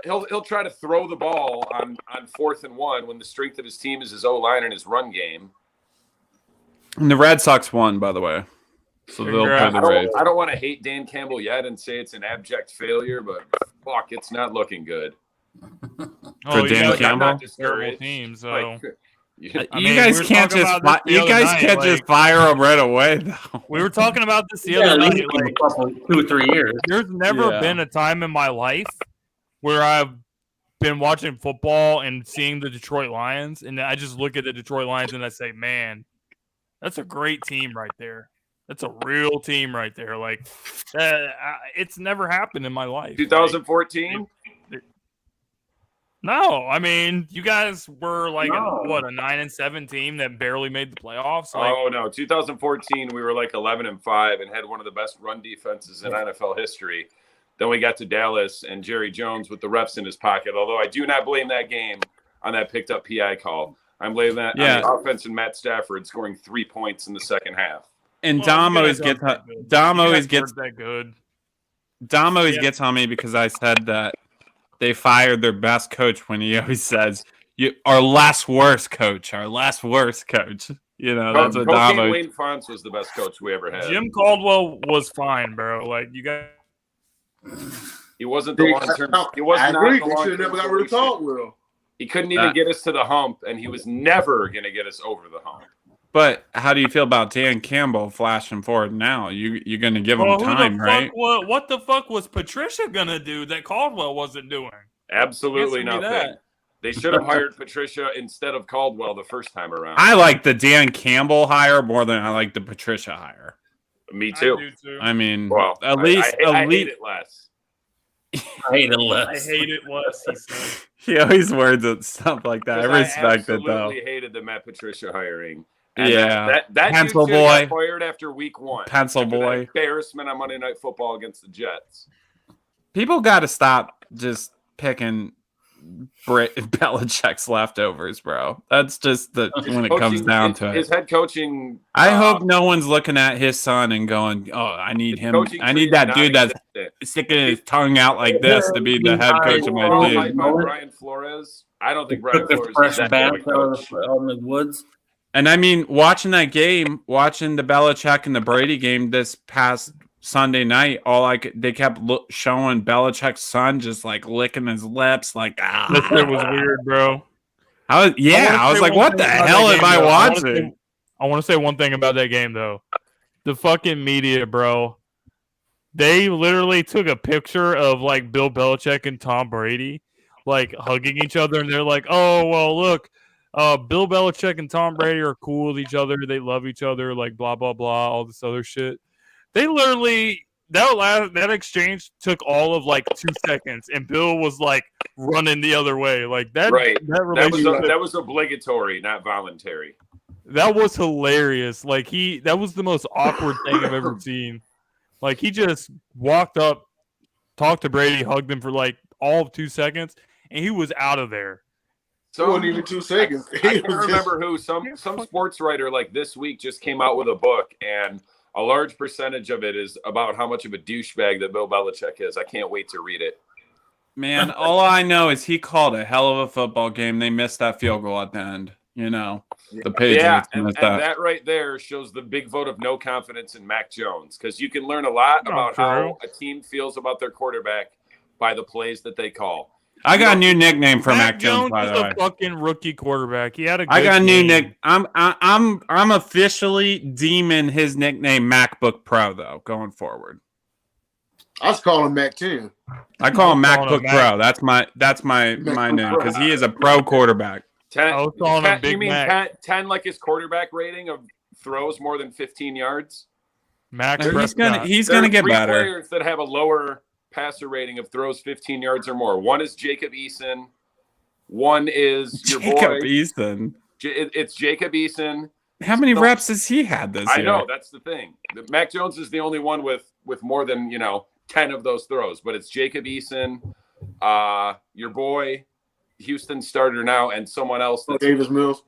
Speaker 6: He'll try to throw the ball on 4th and 1 when the strength of his team is his O-line and his run game.
Speaker 2: And the Red Sox won, by the way, so they'll play the Rays.
Speaker 6: I don't want to hate Dan Campbell yet and say it's an abject failure, but fuck, it's not looking good.
Speaker 2: For Dan Campbell?
Speaker 6: I'm not
Speaker 1: Terrible
Speaker 6: discouraged.
Speaker 1: team. So
Speaker 6: Like,
Speaker 1: I
Speaker 2: You
Speaker 1: mean,
Speaker 2: guys
Speaker 1: we were
Speaker 2: can't
Speaker 1: talking
Speaker 2: just
Speaker 1: about this the other night,
Speaker 2: just fire them right away, though.
Speaker 1: we were talking about this the
Speaker 4: Yeah,
Speaker 1: other
Speaker 4: at
Speaker 1: night.
Speaker 4: least
Speaker 1: Like,
Speaker 4: a couple, 2 or 3 years.
Speaker 1: there's never
Speaker 2: Yeah.
Speaker 1: been a time in my life where I've been watching football and seeing the Detroit Lions, and I just look at the Detroit Lions and I say, man, that's a great team right there. That's a real team right there. Like, it's never happened in my life.
Speaker 6: 2014?
Speaker 1: No, I mean, you guys were like
Speaker 4: No.
Speaker 1: a 9-7 team that barely made the playoffs. Like,
Speaker 6: Oh no, 2014 we were like 11-5 and had one of the best run defenses in NFL history. Then we got to Dallas and Jerry Jones with the refs in his pocket. Although I do not blame that game on that picked up PI call. I'm blaming that on the offense and Matt Stafford scoring 3 points in the second half.
Speaker 2: And
Speaker 1: well,
Speaker 2: Dom
Speaker 1: you
Speaker 2: always
Speaker 1: guys
Speaker 2: gets
Speaker 1: aren't that good.
Speaker 2: Dom
Speaker 1: You
Speaker 2: always
Speaker 1: guys
Speaker 2: gets
Speaker 1: weren't that good.
Speaker 2: Dom always
Speaker 1: Yeah.
Speaker 2: gets on me because I said that they fired their best coach when he always says, our last worst coach. That's what Dom
Speaker 6: Cocaine
Speaker 2: always.
Speaker 6: Wayne Fonts was the best coach we ever had.
Speaker 1: Jim Caldwell was fine, bro. Like, you guys.
Speaker 6: He wasn't the long-term. He was
Speaker 5: I
Speaker 6: not
Speaker 5: agree.
Speaker 6: the
Speaker 5: They should
Speaker 6: long-term
Speaker 5: have never got rid of
Speaker 6: solution.
Speaker 5: Caldwell.
Speaker 6: He couldn't even get us to the hump, and he was never going to get us over the hump.
Speaker 2: But how do you feel about Dan Campbell flashing forward now? You're going to give him
Speaker 1: Well,
Speaker 2: time, right?
Speaker 1: What the fuck was Patricia gonna do that Caldwell wasn't doing?
Speaker 6: Absolutely
Speaker 1: Answer me
Speaker 6: nothing.
Speaker 1: that.
Speaker 6: They should have hired Patricia instead of Caldwell the first time around.
Speaker 2: I like the Dan Campbell hire more than I like the Patricia hire.
Speaker 6: Me
Speaker 1: I
Speaker 6: too.
Speaker 1: do too.
Speaker 2: I mean,
Speaker 6: Well,
Speaker 2: at least
Speaker 6: I hate it less.
Speaker 4: I hate it
Speaker 1: I
Speaker 4: less.
Speaker 1: hate it less. He said.
Speaker 2: he always words it stuff like that. I respect it though.
Speaker 6: absolutely hated the Matt Patricia hiring. And
Speaker 2: Yeah,
Speaker 6: that
Speaker 2: Pencil
Speaker 6: dude got
Speaker 2: boy.
Speaker 6: fired after week 1.
Speaker 2: Pencil
Speaker 6: After that
Speaker 2: boy.
Speaker 6: embarrassment on Monday Night Football against the Jets.
Speaker 2: People got to stop just picking Belichick's leftovers, bro. That's just when it comes down to it.
Speaker 6: His head coaching.
Speaker 2: I hope no one's looking at his son and going, "Oh, I need him. I need that dude that's sticking his tongue out like this to be the head coach of my team."
Speaker 6: Brian Flores. I don't think Brian Flores is that good of a coach.
Speaker 4: Out in the woods.
Speaker 2: And I mean, watching that game, watching the Belichick and the Brady game this past Sunday night, they kept showing Belichick's son just like licking his lips, like
Speaker 1: That shit was weird, bro.
Speaker 2: I was like, what the hell am I watching?
Speaker 1: I want to say one thing about that game though. The fucking media, bro. They literally took a picture of like Bill Belichick and Tom Brady, like hugging each other, and they're like, "Oh well, look, Bill Belichick and Tom Brady are cool with each other. They love each other, like blah blah blah, all this other shit." They literally that exchange took all of like 2 seconds, and Bill was like running the other way, like that.
Speaker 6: Right.
Speaker 1: That
Speaker 6: was obligatory, not voluntary.
Speaker 1: That was hilarious. Like that was the most awkward thing I've ever seen. Like he just walked up, talked to Brady, hugged him for like all of 2 seconds, and he was out of there.
Speaker 5: So it wasn't even 2 seconds.
Speaker 6: I can't remember who. Some sports writer like this week just came out with a book, and a large percentage of it is about how much of a douchebag that Bill Belichick is. I can't wait to read it.
Speaker 2: Man, all I know is he called a hell of a football game. They missed that field goal at the end. You know, the Patriots.
Speaker 6: Yeah, and that right there shows the big vote of no confidence in Mac Jones, because you can learn a lot about how a team feels about their quarterback by the plays that they call.
Speaker 2: I got a new nickname for Mac Jones, by the way.
Speaker 1: He's a fucking rookie quarterback. He had a good
Speaker 2: I got a new
Speaker 1: game.
Speaker 2: I'm officially deeming his nickname MacBook Pro though, going forward.
Speaker 5: I was calling Mac 10.
Speaker 2: I call him MacBook Pro. That's my name, because he is a pro quarterback.
Speaker 6: 10,
Speaker 1: I was calling him Big
Speaker 6: you mean
Speaker 1: Mac.
Speaker 6: 10 like his quarterback rating of throws more than 15 yards?
Speaker 1: Max
Speaker 2: He's gonna get better.
Speaker 6: Players that have a lower passer rating of throws 15 yards or more. One is Jacob Eason. One is your
Speaker 2: Jacob
Speaker 6: boy.
Speaker 2: Eason.
Speaker 6: It's Jacob Eason.
Speaker 2: How many reps has he had this year?
Speaker 6: I know, that's the thing. Mac Jones is the only one with more than 10 of those throws, but it's Jacob Eason, your boy, Houston starter now, and someone else.
Speaker 5: Davis Mills.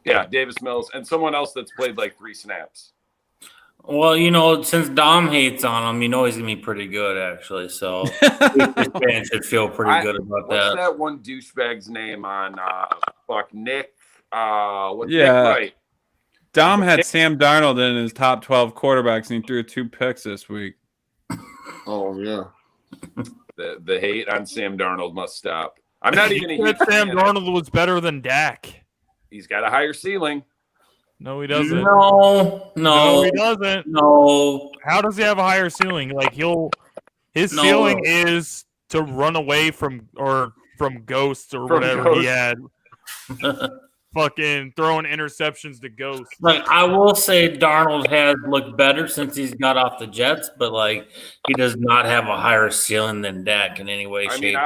Speaker 6: Yeah, Davis Mills, and someone else that's played like 3 snaps.
Speaker 4: Well, since Dom hates on him, he's going to be pretty good, actually. So his fans should feel pretty good about that.
Speaker 6: What's that one douchebag's name on Nick? What's
Speaker 2: Nick
Speaker 6: right?
Speaker 2: Dom had Sam Darnold in his top 12 quarterbacks, and he threw 2 picks this week.
Speaker 5: Oh, yeah.
Speaker 6: The hate on Sam Darnold must stop. I'm not even a huge
Speaker 1: Sam
Speaker 6: fan.
Speaker 1: Darnold was better than Dak.
Speaker 6: He's got a higher ceiling.
Speaker 1: No, he doesn't.
Speaker 4: No,
Speaker 1: he doesn't.
Speaker 4: No.
Speaker 1: How does he have a higher ceiling? Like his ceiling is to run away from ghosts or whatever he had. Fucking throwing interceptions to ghosts.
Speaker 4: Like, I will say Darnold has looked better since he's got off the Jets, but he does not have a higher ceiling than Dak in any way, shape.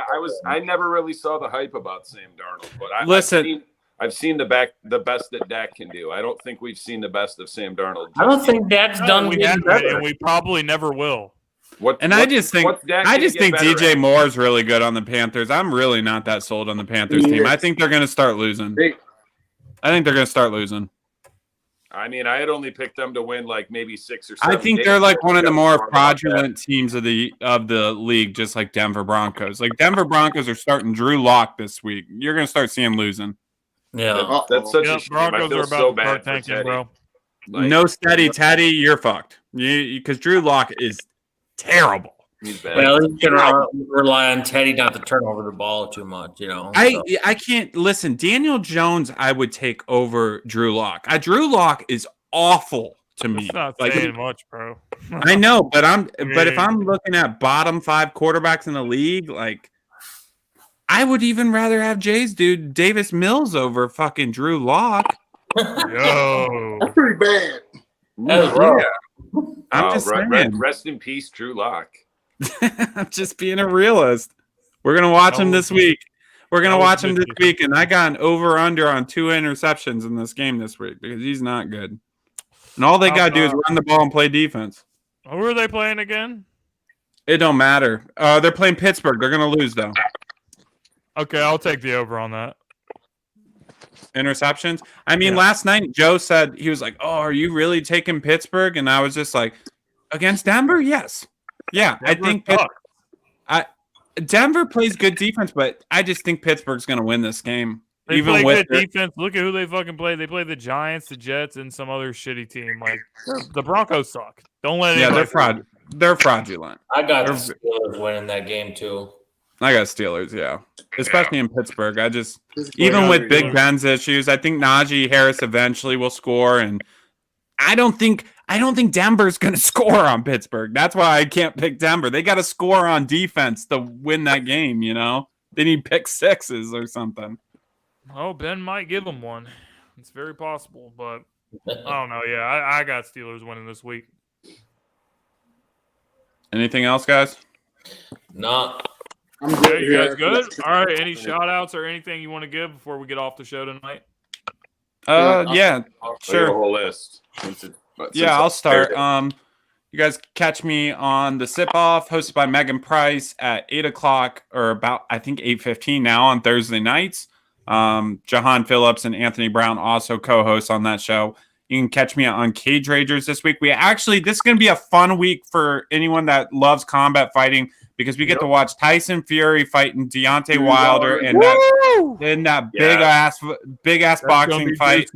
Speaker 6: I never really saw the hype about Sam Darnold, but I've seen the best that Dak can do. I don't think we've seen the best of Sam Darnold.
Speaker 4: I don't think Dak's done getting better,
Speaker 1: and we probably never will.
Speaker 2: I just think DJ Moore's really good on the Panthers. I'm really not that sold on the Panthers team. I think they're going to start losing. I mean, I had only picked them to win like maybe 6 or 7. I think they're like one of the more fraudulent teams of the league, just like Denver Broncos. Like Denver Broncos are starting Drew Lock this week. You're going to start seeing losing.
Speaker 4: Yeah,
Speaker 6: that's such a shame.
Speaker 1: Broncos are about to start tanking, bro.
Speaker 2: No steady Teddy, you're fucked. Because Drew Lock is terrible.
Speaker 6: He's bad.
Speaker 4: Well, you can rely on Teddy not to turn over the ball too much,
Speaker 2: I can't listen. Daniel Jones, I would take over Drew Lock. Drew Lock is awful to me.
Speaker 1: It's not saying much, bro.
Speaker 2: I know, but if I'm looking at bottom 5 quarterbacks in the league, I would even rather have Jay's dude Davis Mills over fucking Drew Lock.
Speaker 1: Yo,
Speaker 5: that's pretty bad.
Speaker 2: I'm just saying.
Speaker 6: Rest in peace, Drew Lock.
Speaker 2: I'm just being a realist. We're gonna watch him this week. And I got an over/under on 2 interceptions in this game this week because he's not good. And all they gotta do is run the ball and play defense.
Speaker 1: Who are they playing again?
Speaker 2: It don't matter. They're playing Pittsburgh. They're gonna lose though.
Speaker 1: Okay, I'll take the over on that.
Speaker 2: Interceptions. I mean, last night Joe said he was like, "Oh, are you really taking Pittsburgh?" And I was just like, "Against Denver, yes, yeah."
Speaker 1: Denver
Speaker 2: I think Denver plays good defense, but I just think Pittsburgh's going to win this game.
Speaker 1: They
Speaker 2: even
Speaker 1: play
Speaker 2: with
Speaker 1: good defense. Look at who they fucking play. They play the Giants, the Jets, and some other shitty team. Like the Broncos suck. Don't let anybody.
Speaker 2: They're fraudulent.
Speaker 4: I got the Steelers winning that game too.
Speaker 2: I got Steelers, yeah. Especially in Pittsburgh. Even with Big Ben's issues, I think Najee Harris eventually will score, and I don't think Denver's going to score on Pittsburgh. That's why I can't pick Denver. They got to score on defense to win that game, you know? They need pick sixes or something.
Speaker 1: Oh, Ben might give them one. It's very possible, but I don't know. Yeah, I got Steelers winning this week.
Speaker 2: Anything else, guys?
Speaker 4: No.
Speaker 5: I'm good.
Speaker 1: You guys good? All right. Any shout outs or anything you want to give before we get off the show tonight?
Speaker 2: Yeah, sure.
Speaker 6: A whole list.
Speaker 2: I'll start. You guys catch me on the Sip Off, hosted by Megan Price at 8:00 or about, I think, 8:15 now on Thursday nights. Jahan Phillips and Anthony Brown also co-hosts on that show. You can catch me on Cage Ragers this week. This is going to be a fun week for anyone that loves combat fighting because we get to watch Tyson Fury fighting Deontay Wilder in that big ass boxing fight.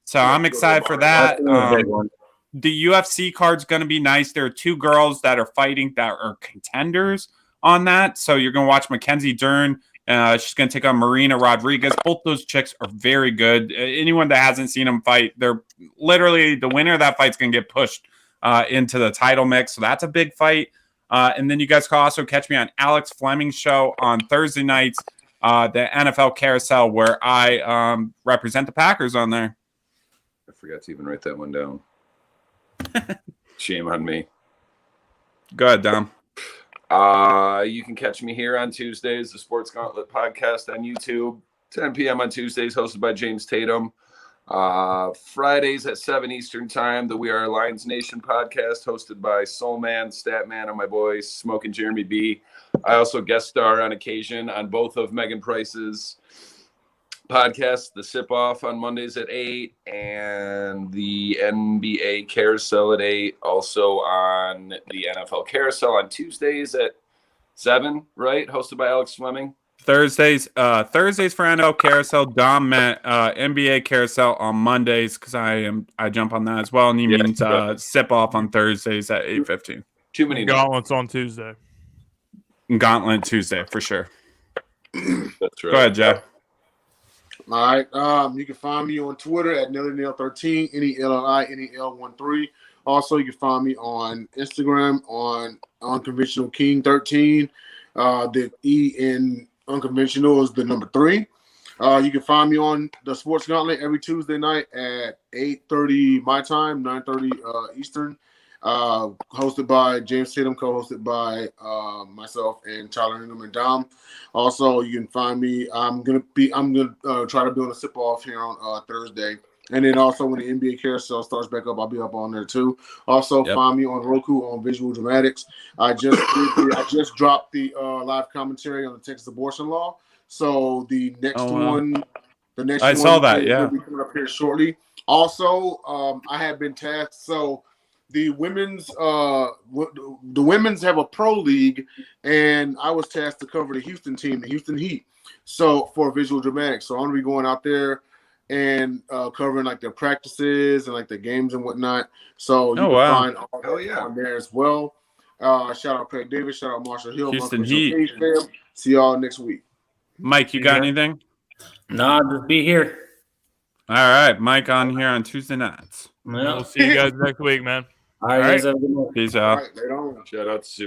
Speaker 2: So I'm excited for that. The UFC card's going to be nice. There are two girls that are fighting that are contenders on that. So you're going to watch Mackenzie Dern. She's going to take on Marina Rodriguez. Both those chicks are very good. Anyone that hasn't seen them fight, they're literally the winner of that fight's going to get pushed into the title mix. So that's a big fight. And then you guys can also catch me on Alex Fleming's show on Thursday nights, the NFL Carousel, where I represent the Packers on there.
Speaker 6: I forgot to even write that one down. Shame on me.
Speaker 2: Go ahead, Dom.
Speaker 6: You can catch me here on Tuesdays, the Sports Gauntlet podcast on YouTube, 10 p.m. on Tuesdays, hosted by James Tatum. Fridays at 7 Eastern Time, the We Are Lions Nation podcast, hosted by Soul Man, Stat Man, and my boy Smoking Jeremy B. I also guest star on occasion on both of Megan Price's podcasts, the Sip Off on Mondays at 8 and the NBA Carousel at 8. Also on the NFL Carousel on Tuesdays at 7, right? Hosted by Alex Fleming.
Speaker 2: Thursdays for NFL Carousel. Dom met NBA Carousel on Mondays because I jump on that as well. And he means Sip Off on Thursdays at 8:15.
Speaker 6: Too many
Speaker 1: Gauntlets on Tuesday.
Speaker 2: Gauntlet Tuesday for sure.
Speaker 6: That's right.
Speaker 2: Go ahead, Jeff.
Speaker 5: All right. You can find me on Twitter at NellyNail13, NELLI13. Also, you can find me on Instagram on Unconventional King 13. The E in Unconventional is the number 3. You can find me on the Sports Gauntlet every Tuesday night at 8:30 my time, 9:30 Eastern. Hosted by James Tatum, co-hosted by myself and Tyler Ingham and Dom. Also, you can find me. I'm gonna try to be on a sip off here on Thursday, and then also when the NBA Carousel starts back up, I'll be up on there too. Also, find me on Roku on Visual Dramatics. I just dropped the live commentary on the Texas abortion law. So the next one, I
Speaker 2: saw that.
Speaker 5: Will be coming up here shortly. Also, I have been tasked. So the women's have a pro league, and I was tasked to cover the Houston team, the Houston Heat. So for Visual Dramatics, so I'm gonna be going out there and covering like their practices and like the games and whatnot. So you can find all that on there as well. Shout out Craig Davis, shout out Marshall Hill,
Speaker 2: Houston Heat.
Speaker 5: See y'all next week.
Speaker 2: Mike, you got anything?
Speaker 4: No, just be here.
Speaker 2: All right, Mike on here on Tuesday nights.
Speaker 1: We'll see you guys next week, man.
Speaker 4: All right, guys, have a good night.
Speaker 2: Peace out.
Speaker 5: All right, later on.
Speaker 6: Shout out to Super